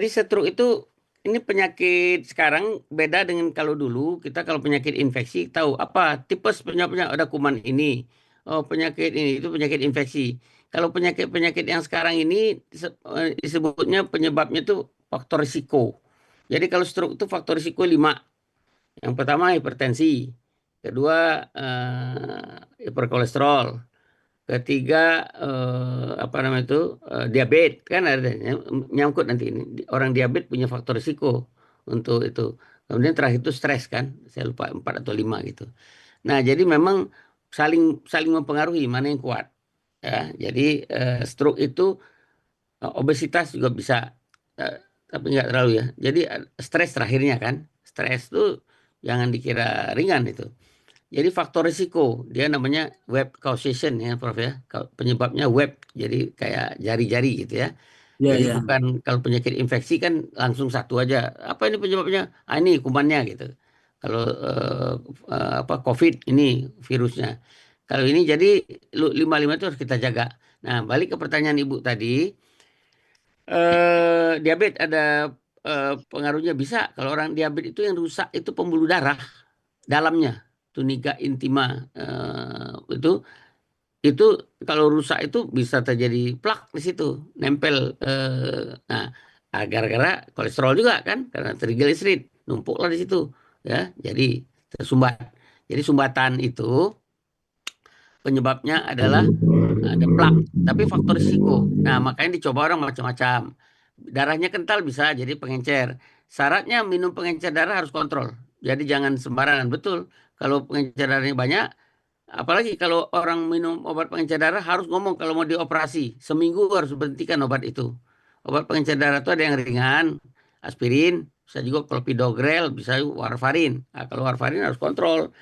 stroke itu ini penyakit sekarang beda dengan kalau dulu kita kalau penyakit infeksi tahu apa tipes penyebabnya, ada kuman ini. Oh penyakit ini itu penyakit infeksi. Kalau penyakit yang sekarang ini disebutnya penyebabnya itu faktor risiko. Jadi kalau stroke itu faktor risiko 5. Yang pertama hipertensi, kedua hiperkolesterol, ketiga apa namanya itu diabetes kan ada nyangkut nanti ini orang diabetes punya faktor risiko untuk itu. Kemudian terakhir itu stres kan, saya lupa 4 atau 5 gitu. Nah jadi memang saling saling mempengaruhi mana yang kuat ya. Jadi stroke itu obesitas juga bisa, eh, tapi nggak terlalu ya. Jadi stres terakhirnya kan, stres tuh jangan dikira ringan itu. Jadi faktor risiko dia namanya web causation ya Prof ya. Penyebabnya web, jadi kayak jari-jari gitu ya. Ya, Jadi ya. bukan kalau penyakit infeksi kan langsung satu aja. Apa ini penyebabnya? Ah ini kumannya gitu. Kalau apa COVID ini virusnya. Kalau ini jadi 5 itu harus kita jaga. Nah, balik ke pertanyaan Ibu tadi, diabetes ada pengaruhnya bisa. Kalau orang diabetes itu yang rusak itu pembuluh darah dalamnya, tunica intima itu kalau rusak itu bisa terjadi plak di situ, nempel. Nah, gara-gara kolesterol juga kan, karena trigliserid numpuklah di situ, ya. Jadi tersumbat. Jadi sumbatan itu penyebabnya adalah ada plak, tapi faktor risiko. Nah, makanya dicoba orang macam-macam. Darahnya kental bisa jadi pengencer. Syaratnya minum pengencer darah harus kontrol. Jadi jangan sembarangan. Betul. Kalau pengencer darahnya banyak, apalagi kalau orang minum obat pengencer darah harus ngomong kalau mau dioperasi. Seminggu harus berhentikan obat itu. Obat pengencer darah itu ada yang ringan, aspirin, bisa juga clopidogrel, bisa warfarin. Nah, kalau warfarin harus kontrol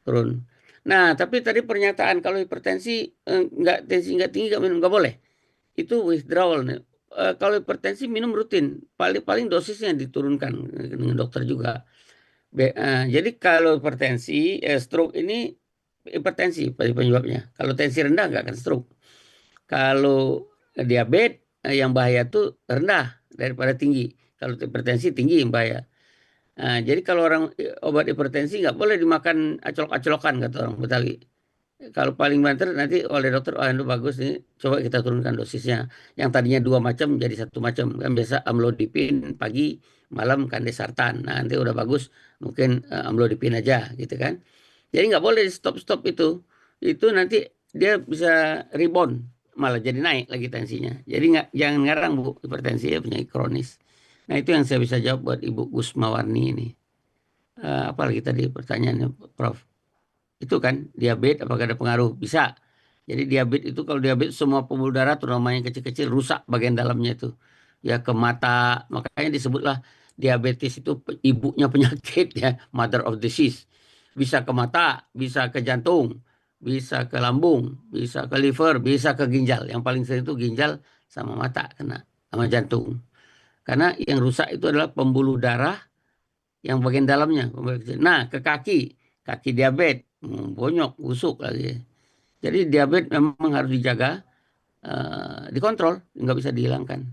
turun. Nah, tapi tadi pernyataan kalau hipertensi nggak tensi nggak tinggi nggak minum nggak boleh. Itu withdrawal nih. Kalau hipertensi minum rutin, paling dosisnya diturunkan dengan dokter juga. Jadi kalau hipertensi, stroke ini hipertensi penyebabnya. Kalau tensi rendah nggak akan stroke. Kalau diabetes yang bahaya tuh rendah daripada tinggi. Kalau hipertensi tinggi yang bahaya. Nah, jadi kalau orang obat hipertensi nggak boleh dimakan acolok-acolokan kata orang Betawi. Kalau paling banter nanti oleh dokter, oh itu bagus nih, coba kita turunkan dosisnya. Yang tadinya 2 macam jadi 1 macam. Kan biasa amlodipin pagi, malam kandesartan. Nah nanti udah bagus, mungkin amlodipin aja gitu kan. Jadi nggak boleh di stop-stop itu. Itu nanti dia bisa rebound, malah jadi naik lagi tensinya. Jadi jangan ngarang Bu, hipertensi ya penyakit kronis. Nah itu yang saya bisa jawab buat Ibu Gusmawarni ini. Apalagi tadi pertanyaannya Prof. Itu kan diabetes apakah ada pengaruh? Bisa. Jadi diabetes itu kalau diabetes semua pembuluh darah terutama yang kecil-kecil rusak bagian dalamnya itu. Ya ke mata, makanya disebutlah diabetes itu ibunya penyakit ya, mother of disease. Bisa ke mata, bisa ke jantung, bisa ke lambung, bisa ke liver, bisa ke ginjal. Yang paling sering itu ginjal sama mata kena, sama jantung. Karena yang rusak itu adalah pembuluh darah yang bagian dalamnya. Nah, ke kaki diabetes, bonyok, busuk lagi. Jadi diabetes memang harus dijaga, dikontrol, nggak bisa dihilangkan.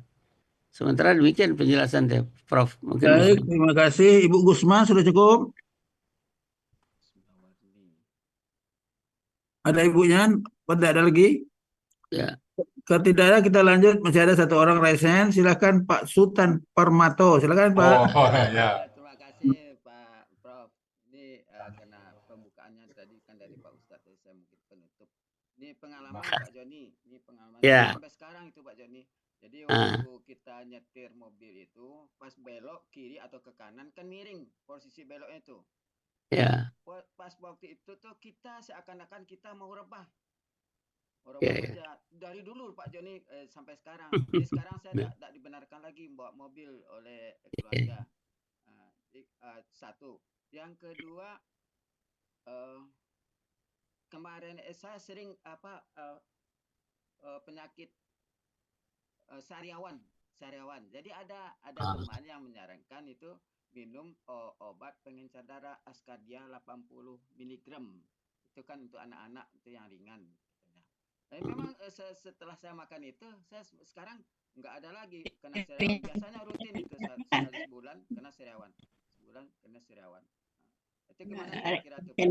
Sementara demikian penjelasan deh, Prof. Mungkin Baik, terima kasih. Ibu Gusma sudah cukup? Ada ibunya? Tidak ada lagi? Ya. Kalau tidak ada kita lanjut, masih ada satu orang resen. Silakan Pak Sultan Permato. Silakan Pak. Oh ya. Terima kasih Pak Prof. Ini karena pembukaannya tadi kan dari Pak Ustadz, saya mungkin penutup. Ini pengalaman Pak Joni, ini pengalaman sampai sekarang itu Pak Joni. Jadi waktu kita nyetir mobil itu, pas belok kiri atau ke kanan kan miring posisi beloknya itu. Ya. Pas waktu itu tuh kita seakan-akan kita mau rebah. Aja dari dulu Pak Joni sampai sekarang. Jadi sekarang saya tidak dibenarkan lagi bawa mobil oleh keluarga. Satu. Yang kedua, kemarin saya sering penyakit sariawan. Jadi ada teman yang menyarankan itu minum obat pengencer darah Ascadia 80 mg. Itu kan untuk anak-anak itu yang ringan. Tapi memang setelah saya makan itu, saya sekarang nggak ada lagi kena sariawan. Biasanya rutin itu sekali sebulan kena sariawan. Sebulan kena sariawan. Itu gimana kira-kira tuh Pak?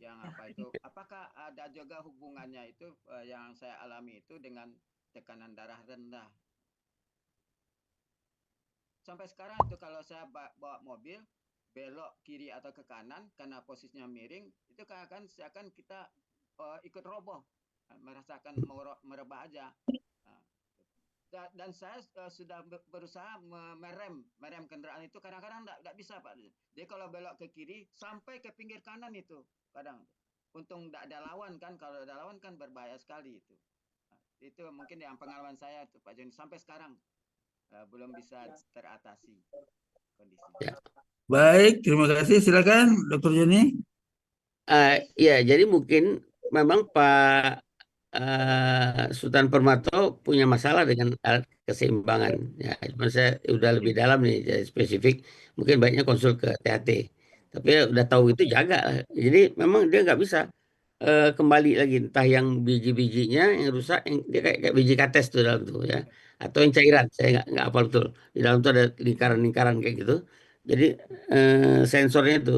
Yang apa itu? Apakah ada juga hubungannya itu yang saya alami itu dengan tekanan darah rendah? sampai sekarang itu kalau saya bawa mobil belok kiri atau ke kanan karena posisinya miring, itu seakan kita ikut roboh, merasakan merebah aja. Dan saya sudah berusaha merem kendaraan itu, kadang-kadang nggak bisa Pak. Dia kalau belok ke kiri sampai ke pinggir kanan itu kadang. Untung nggak ada lawan kan, kalau ada lawan kan berbahaya sekali itu. Itu mungkin yang pengalaman saya tuh Pak Joni sampai sekarang belum bisa teratasi kondisinya. Ya. Baik, terima kasih. Silakan Dr. Joni. Ya, jadi mungkin memang Pak Sultan Permato punya masalah dengan keseimbangan. Ya, cuma saya udah lebih dalam nih, jadi spesifik. Mungkin baiknya konsul ke THT. Tapi ya udah tahu itu jaga lah. Jadi memang dia nggak bisa kembali lagi, entah yang biji-bijinya yang rusak, yang dia kayak biji kates tuh dalam tuh ya, atau yang cairan. Saya nggak hafal betul. Di dalam tuh ada lingkaran-lingkaran kayak gitu. Jadi sensornya itu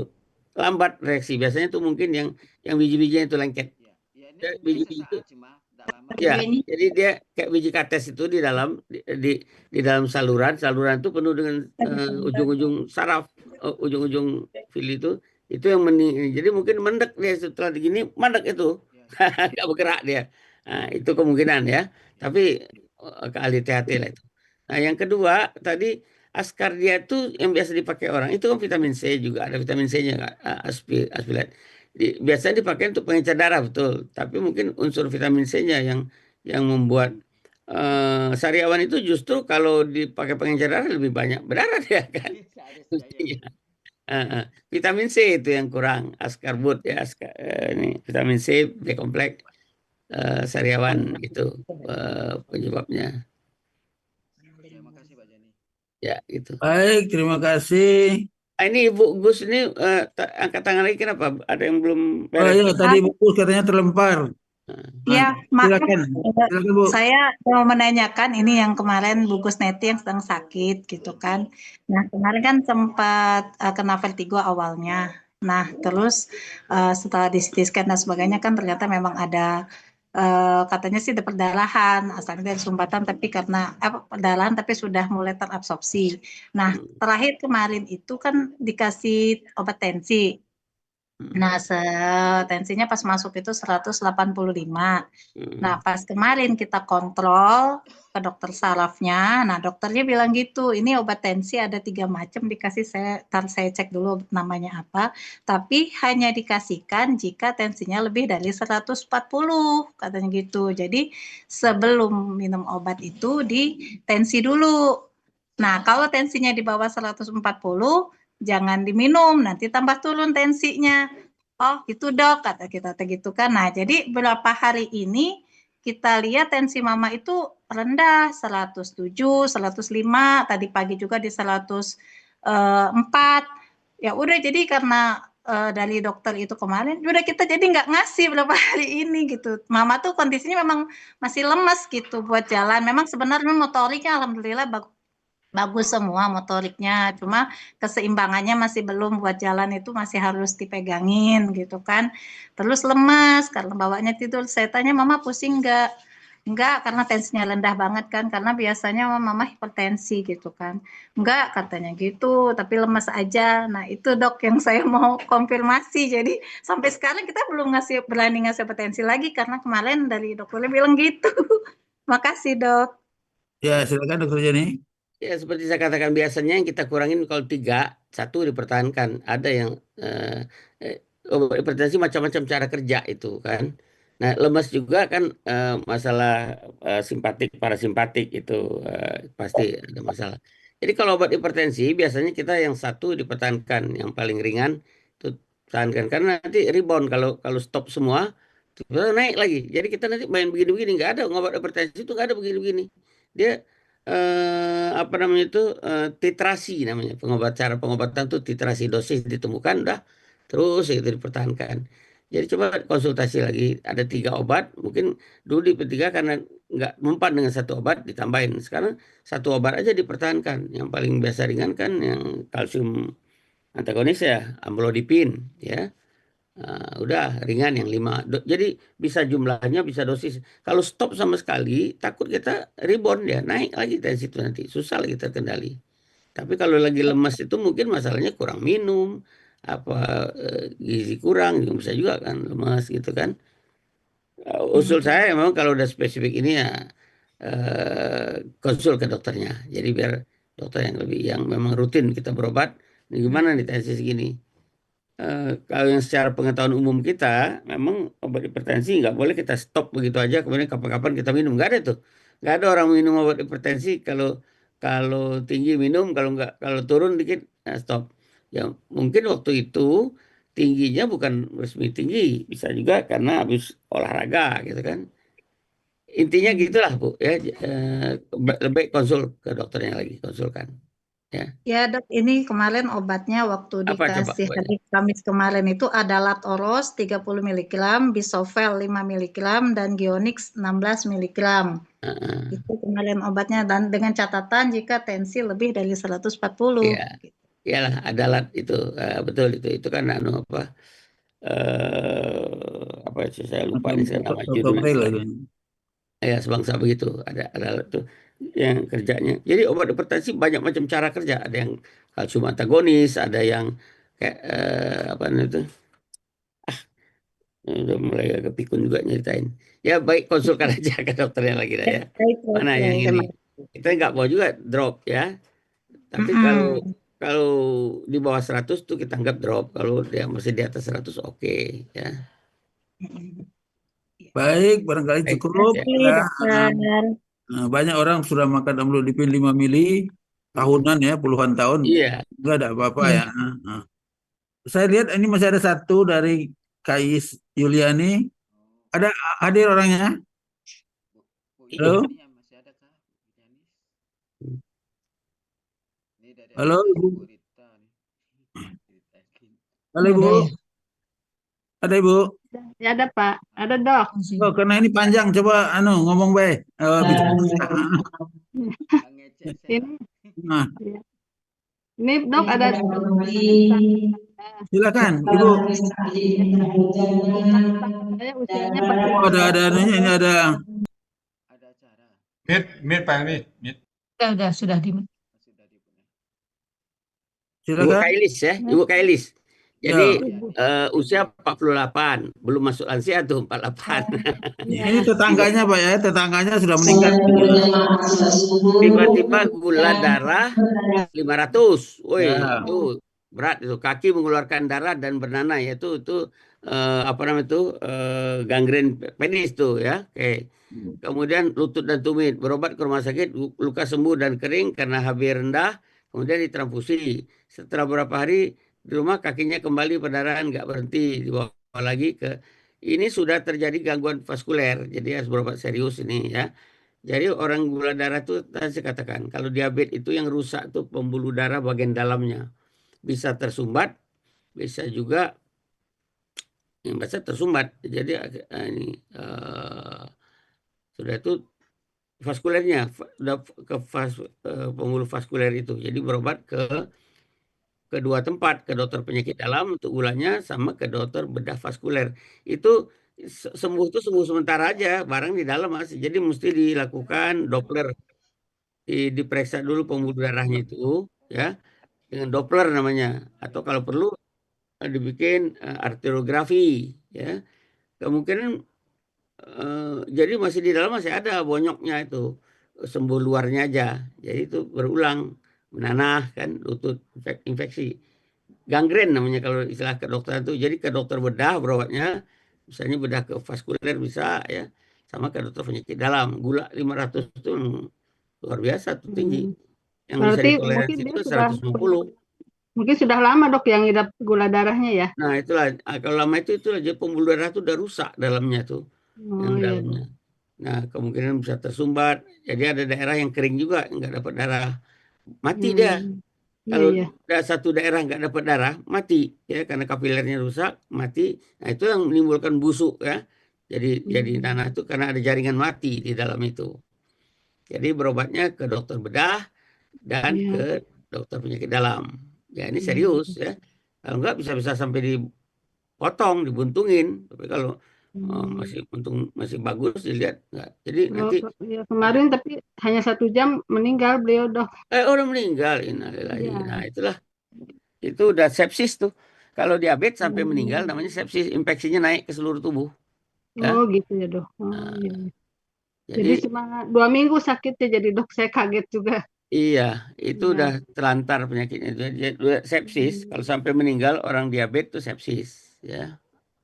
lambat reaksi. Biasanya tuh mungkin yang biji-bijinya itu lengket. Ini Biji-biji itu. sesaat cuma nggak lama. Ya, jadi dia kayak biji kates itu di dalam di dalam saluran itu penuh dengan ujung-ujung saraf, ujung-ujung fili itu yang jadi mungkin mendek dia setelah begini mendek itu nggak bergerak dia. Nah, itu kemungkinan ya. Tapi ke ahli THT lah itu. Nah, yang kedua tadi askardia itu yang biasa dipakai orang itu kan vitamin C juga, ada vitamin C-nya aspilat. Biasanya dipakai untuk pengencer darah betul, tapi mungkin unsur vitamin C-nya yang membuat sariawan itu justru kalau dipakai pengencer darah lebih banyak berdarah dia kan. Vitamin C itu yang kurang, askarbut ya, ini vitamin C, B kompleks, sariawan itu penyebabnya. Terima kasih Pak Joni. Ya itu. Baik, terima kasih. Ini Ibu Gus ini angkat tangan lagi kenapa? Ada yang belum beres? Iya, tadi Ibu Gus katanya terlempar. Ya, maaf. Silakan Bu. Saya mau menanyakan ini yang kemarin Bu Gus Neti yang sedang sakit gitu kan. Nah, kemarin kan sempat kena vertigo awalnya. Nah, terus setelah di CT scan dan sebagainya kan ternyata memang ada katanya sih ada perdarahan, asalnya dari sumbatan tapi karena perdarahan tapi sudah mulai terabsorpsi. Nah, terakhir kemarin itu kan dikasih obat tensi. Nah, tensinya pas masuk itu 185. Nah, pas kemarin kita kontrol ke dokter sarafnya, nah dokternya bilang gitu, ini obat tensi ada 3 macam dikasih, saya cek dulu namanya apa, tapi hanya dikasihkan jika tensinya lebih dari 140, katanya gitu. Jadi sebelum minum obat itu ditensi dulu. Nah, kalau tensinya di bawah 140, jangan diminum, nanti tambah turun tensinya. Oh gitu dok, kata kita gitu kan. Nah jadi beberapa hari ini kita lihat tensi mama itu rendah, 107, 105, tadi pagi juga di 104. Ya udah jadi karena dari dokter itu kemarin, udah kita jadi nggak ngasih beberapa hari ini gitu. Mama tuh kondisinya memang masih lemes gitu buat jalan. Memang sebenarnya motoriknya alhamdulillah bagus semua motoriknya, cuma keseimbangannya masih belum, buat jalan itu masih harus dipegangin gitu kan. Terus lemas karena bawanya tidur. Saya tanya mama pusing nggak? Enggak, karena tensinya rendah banget kan, karena biasanya mama hipertensi gitu kan. Enggak katanya gitu, tapi lemas aja. Nah itu dok yang saya mau konfirmasi. Jadi sampai sekarang kita belum berani ngasih hipertensi lagi karena kemarin dari dokternya bilang gitu. Makasih dok. Ya silakan Dokter Joni. Ya seperti saya katakan biasanya yang kita kurangin kalau 3, 1 dipertahankan. Ada yang hipertensi macam-macam cara kerja itu kan. Nah lemas juga kan masalah simpatik parasimpatik itu pasti ada masalah. Jadi kalau obat hipertensi biasanya kita yang 1 dipertahankan, yang paling ringan itu pertahankan karena nanti rebound kalau stop semua tiba-tiba naik lagi. Jadi kita nanti main begini-begini, nggak ada obat hipertensi itu, nggak ada begini-begini. Dia apa namanya itu titrasi namanya, cara pengobatan tuh titrasi, dosis ditemukan udah terus itu dipertahankan. Jadi coba konsultasi lagi, ada 3 obat, mungkin dulu di P3 karena nggak mempan dengan 1 obat ditambahin, sekarang 1 obat aja dipertahankan. Yang paling biasa ringan kan yang kalsium antagonis ya, amlodipin ya. Udah ringan yang 5. Jadi bisa jumlahnya, bisa dosis. Kalau stop sama sekali, takut kita rebound ya, naik lagi dari situ nanti. Susah lagi terkendali. Tapi kalau lagi lemas itu mungkin masalahnya kurang minum, apa gizi kurang, bisa juga kan lemas gitu kan. Usul saya memang kalau udah spesifik ini ya konsul ke dokternya. Jadi biar dokter yang lebih yang memang rutin kita berobat. Ini gimana nih tensi segini? Kalau yang secara pengetahuan umum kita, memang obat hipertensi nggak boleh kita stop begitu aja, kemudian kapan-kapan kita minum. Nggak ada tuh. Nggak ada orang minum obat hipertensi kalau kalau tinggi minum, kalau turun dikit stop. Ya mungkin waktu itu tingginya bukan resmi tinggi, bisa juga karena habis olahraga gitu kan. Intinya gitulah Bu ya, lebih konsul ke dokternya lagi, konsulkan. Ya. Ya dok, ini kemarin obatnya waktu Apa coba dikasih obatnya? hari Kamis kemarin itu Adalat Oros 30 mg, Bisovel 5 mg, dan Gionix 16 mg. Itu kemarin obatnya, dan dengan catatan jika tensi lebih dari 140. Iya, iyalah Adalat itu betul itu kan apa sih saya lupa nih saya nama judulnya. Ya sebangsa begitu ada itu yang kerjanya. Jadi obat hipertensi banyak macam cara kerja. Ada yang kalsium antagonis, ada yang kayak apa namanya itu? Udah mulai agak pikun juga nyeritain. Ya baik konsulkan aja ke dokternya lagi dah ya. Mana yang ini? Kita nggak mau juga drop ya. Tapi kalau di bawah 100 tuh kita anggap drop. Kalau dia masih di atas 100 oke ya. Baik, barangkali cukup ya. Banyak orang sudah makan amlodipin 5 mili tahunan ya, puluhan tahun. Iya. Enggak ada apa-apa ya. Saya lihat ini masih ada satu dari Kais Yuliani. Ada hadir orangnya? Halo? Halo Ibu. Halo Ibu. Ada Ibu? Ya ada Pak, ada Dok. Oh, karena ini panjang, coba ngomong baik. Ini, Nah, ini Dok ada. silakan Ibu. Saya usianya Oh, ada ini ada. Mir Pak Helmi, Sudah di. Ibu Kailis ya, Ibu Kailis. Jadi usia 48, belum masuk lansia tuh 48. Ini tetangganya Pak ya, tetangganya sudah meninggal. Tiba-tiba gula darah 500. Woi, itu berat itu. Kaki mengeluarkan darah dan bernanah yaitu apa namanya itu gangren penis tuh ya. Oke. Kemudian lutut dan tumit, berobat ke rumah sakit, luka sembuh dan kering karena HB rendah, kemudian ditransfusi. Setelah beberapa hari di rumah kakinya kembali pendarahan, nggak berhenti, dibawa lagi ke ini sudah terjadi gangguan vaskuler, jadi harus berobat serius ini ya. Jadi orang gula darah itu tadi saya katakan kalau diabetes itu yang rusak tuh pembuluh darah bagian dalamnya, bisa tersumbat, bisa juga yang bisa tersumbat. Jadi ini sudah itu vaskulernya udah ke pembuluh vaskuler itu, jadi berobat ke kedua tempat, ke dokter penyakit dalam untuk gulanya sama ke dokter bedah vaskuler. Itu sembuh itu sembuh sementara aja, barang di dalam masih. Jadi mesti dilakukan Doppler, diperiksa dulu pembuluh darahnya itu ya dengan Doppler namanya, atau kalau perlu dibikin arteriografi ya. Kemungkinan jadi masih di dalam masih ada bonyoknya itu, sembuh luarnya aja. Jadi itu berulang menanah kan, lutut infeksi. Gangren namanya kalau istilah kedokteran itu. Jadi ke dokter bedah berobatnya, misalnya bedah ke vaskuler bisa ya, sama ke dokter penyakit dalam. Gula 500 itu luar biasa tuh tinggi. Yang bisa ditoleransi itu 150. Mungkin sudah lama Dok yang ngidap gula darahnya ya. Nah itulah, kalau lama itu aja pembuluh darah itu udah rusak dalamnya tuh, yang dalamnya. Nah kemungkinan bisa tersumbat. Jadi ada daerah yang kering juga, nggak dapat darah, mati dia. Kalau ada satu daerah nggak dapat darah, mati ya, karena kapilernya rusak, mati. Nah itu yang menimbulkan busuk ya. Jadi tanah itu karena ada jaringan mati di dalam itu. Jadi berobatnya ke dokter bedah dan ke dokter penyakit dalam. Ya ini serius ya. Kalau nggak bisa sampai dipotong, dibuntungin. Tapi kalau Masih untung masih bagus dilihat nggak. Jadi nanti Ya, ada kemarin tapi hanya 1 jam meninggal beliau, Dok. udah meninggal, innalillahi. Iya. Nah, itulah itu udah sepsis tuh. Kalau diabetes sampai meninggal namanya sepsis, infeksinya naik ke seluruh tubuh. Ya. Oh gitu ya, Dok. Oh, Nah, iya. Jadi jadi cuma 2 minggu sakitnya, jadi Dok saya kaget juga. iya, itu Iya. udah terlantar penyakitnya itu. Jadi udah sepsis. Kalau sampai meninggal orang diabetes itu sepsis, ya.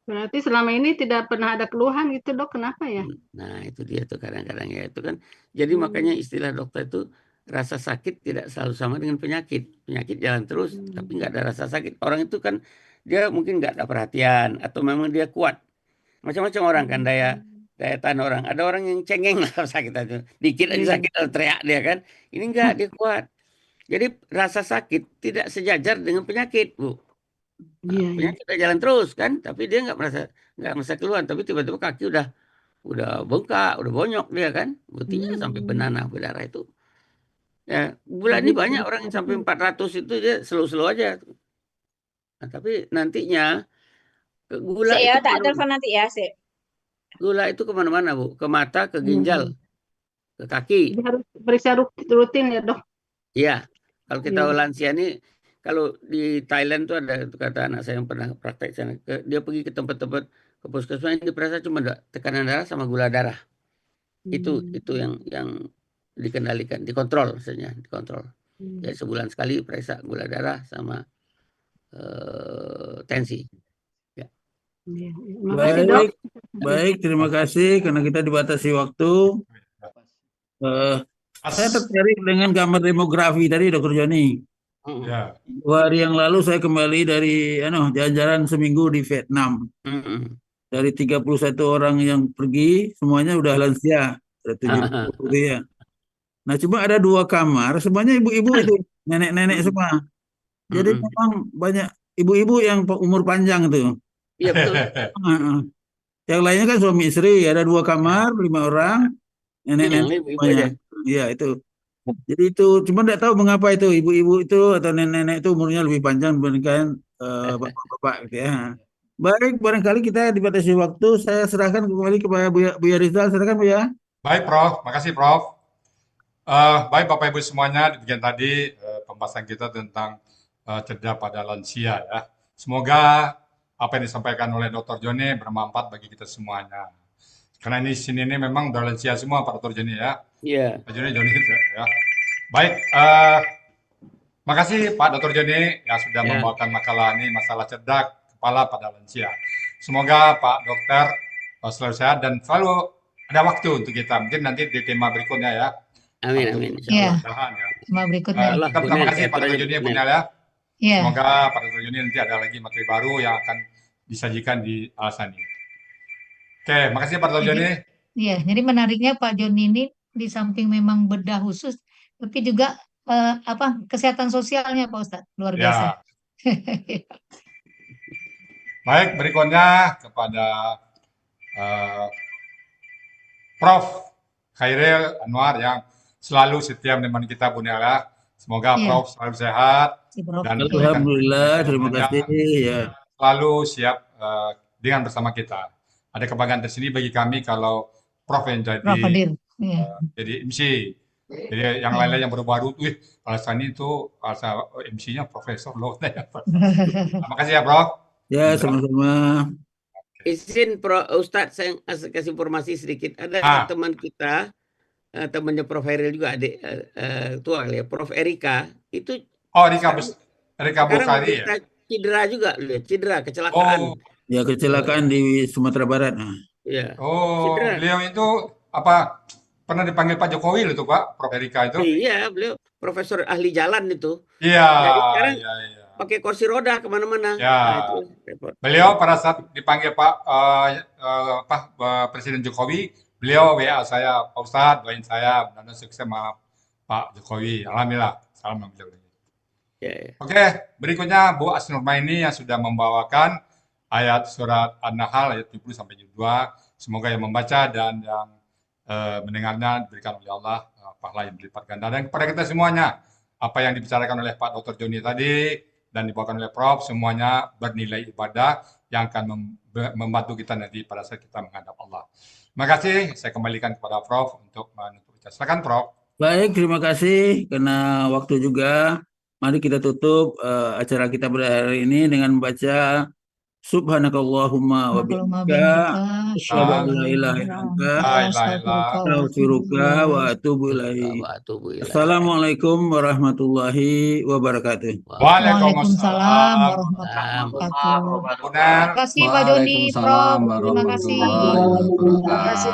Berarti selama ini tidak pernah ada keluhan gitu, Dok. Kenapa ya? Nah, itu dia tuh kadang-kadang ya itu kan. Jadi makanya istilah dokter itu rasa sakit tidak selalu sama dengan penyakit. Penyakit jalan terus, tapi nggak ada rasa sakit. Orang itu kan dia mungkin nggak ada perhatian atau memang dia kuat. Macam-macam orang kan daya tahan orang. Ada orang yang cengeng lah kalau sakit aja. Dikit aja sakit lalu teriak dia kan. Ini enggak, dia kuat. Jadi rasa sakit tidak sejajar dengan penyakit, Bu. Iya, iya. Penyakit udah jalan terus kan, tapi dia nggak merasa keluhan, tapi tiba-tiba kaki udah bengkak, udah bonyok dia kan. Buktinya sampai benanah berdarah itu. Ya, bulan Jadi ini banyak orang yang sampai 400 itu dia slow-slow aja. Nah, tapi nantinya gula Sik itu ya, tak kemana-mana. telepon nanti ya, Sik. Gula itu kemana-mana, Bu. Ke mata, ke ginjal, ke kaki. Jadi harus periksa rutin ya, Dok. Iya, kalau kita Iya. lansia ini, kalau di Thailand tuh ada kata anak saya yang pernah praktek sana, dia pergi ke tempat-tempat ke puskesmas yang diperiksa cuma tekanan darah sama gula darah. Itu yang dikendalikan, dikontrol maksudnya, dikontrol. Jadi sebulan sekali periksa gula darah sama tensi. Ya. Iya. Makasih, Dok. Baik, terima kasih karena kita dibatasi waktu. Saya tertarik dengan gambar demografi tadi, Dr. Joni. Ya. 2 hari yang lalu saya kembali dari jalan-jalan seminggu di Vietnam. Dari 31 orang yang pergi, semuanya udah lansia, ada 70 gitu ya. Nah, cuma ada 2 kamar, semuanya ibu-ibu itu, nenek-nenek semua. Jadi memang banyak ibu-ibu yang umur panjang itu. Iya betul. Yang lainnya kan suami istri, ada 2 kamar, 5 orang, nenek-nenek semuanya. Iya itu. Jadi itu, cuma tidak tahu mengapa itu ibu-ibu itu atau nenek-nenek itu umurnya lebih panjang dibandingkan bapak-bapak gitu ya. Baik, barangkali kita dibatasi waktu, saya serahkan kembali kepada Buya Rizal, silakan Buya. Baik Prof, makasih Prof. Baik Bapak Ibu semuanya, demikian tadi pembahasan kita tentang cedera pada lansia ya. Semoga apa yang disampaikan oleh Dr. Joni bermanfaat bagi kita semuanya. Karena ini sini ini memang udah lansia semua Pak Dr. Joni ya. Iya. Pak Joni ya. Baik, makasih Pak Dr. Joni yang sudah membawakan makalah ini masalah cedera kepala pada lansia. Semoga Pak Dokter selalu sehat dan selalu ada waktu untuk kita. Mungkin nanti di tema berikutnya ya. Amin, amin. Iya. Tema berikutnya. Terima kasih Pak Dr. Joni Bu Nel ya. Iya. Semoga Pak Dr. Joni nanti ada lagi materi baru yang akan disajikan di Alasani. Oke, makasih Pak Dr. Joni. Iya, jadi menariknya Pak Joni ini di samping memang bedah khusus, tapi juga kesehatan sosialnya Pak Ustadz, luar biasa. Baik, berikutnya kepada Prof. Khairil Anwar yang selalu setia menemani kita Bu Nela. Semoga Prof selalu sehat dan alhamdulillah, terima kasih ya. Selalu siap dengan bersama kita. Ada kebanggaan tersendiri bagi kami kalau Prof yang jadi MC. Jadi yang lain-lain yang baru-baru, Alasani itu MC-nya profesor loh. Terima kasih ya Prof. Ya, sama-sama. Izin Ustadz, saya kasih informasi sedikit. Ada teman kita, temannya Prof. Heril juga, adik tua ya, Prof. Erika. Itu Erika Bukhari ya? Cedera, kecelakaan. Ya, kecelakaan di Sumatera Barat. Ya. Beliau itu pernah dipanggil Pak Jokowi itu Pak, Prof. Erika itu? Iya, beliau profesor ahli jalan itu. Iya. Jadi sekarang pakai kursi roda kemana-mana. Ya. Nah, itu repot. Beliau pada saat dipanggil Presiden Jokowi, beliau WA saya, Pak Ustadz, doain saya, mudah-mudahan sukses sama Pak Jokowi. Alhamdulillah, salam beliau. Oke, berikutnya Bu Asnurmaini yang sudah membawakan ayat surat An-Nahl ayat 70 sampai 72. Semoga yang membaca dan yang mendengarnya diberikan oleh Allah pahala yang berlipat ganda. Dan kepada kita semuanya, apa yang dibicarakan oleh Pak Dr. Joni tadi dan dibawakan oleh Prof, semuanya bernilai ibadah yang akan membantu kita nanti pada saat kita menghadap Allah. Terima kasih, saya kembalikan kepada Prof untuk menutup. Silakan Prof. Baik, terima kasih karena waktu juga. Mari kita tutup acara kita pada hari ini dengan membaca Subhanakallahumma wa bihamdika asyhadu an la ilaha illa anta astaghfiruka wa atubu ilaik. Assalamualaikum warahmatullahi wabarakatuh. Waalaikumsalam warahmatullahi wabarakatuh. Terima Terima kasih Pak Joni, Prof. Terima kasih. warahmatullahi wabarakatuh.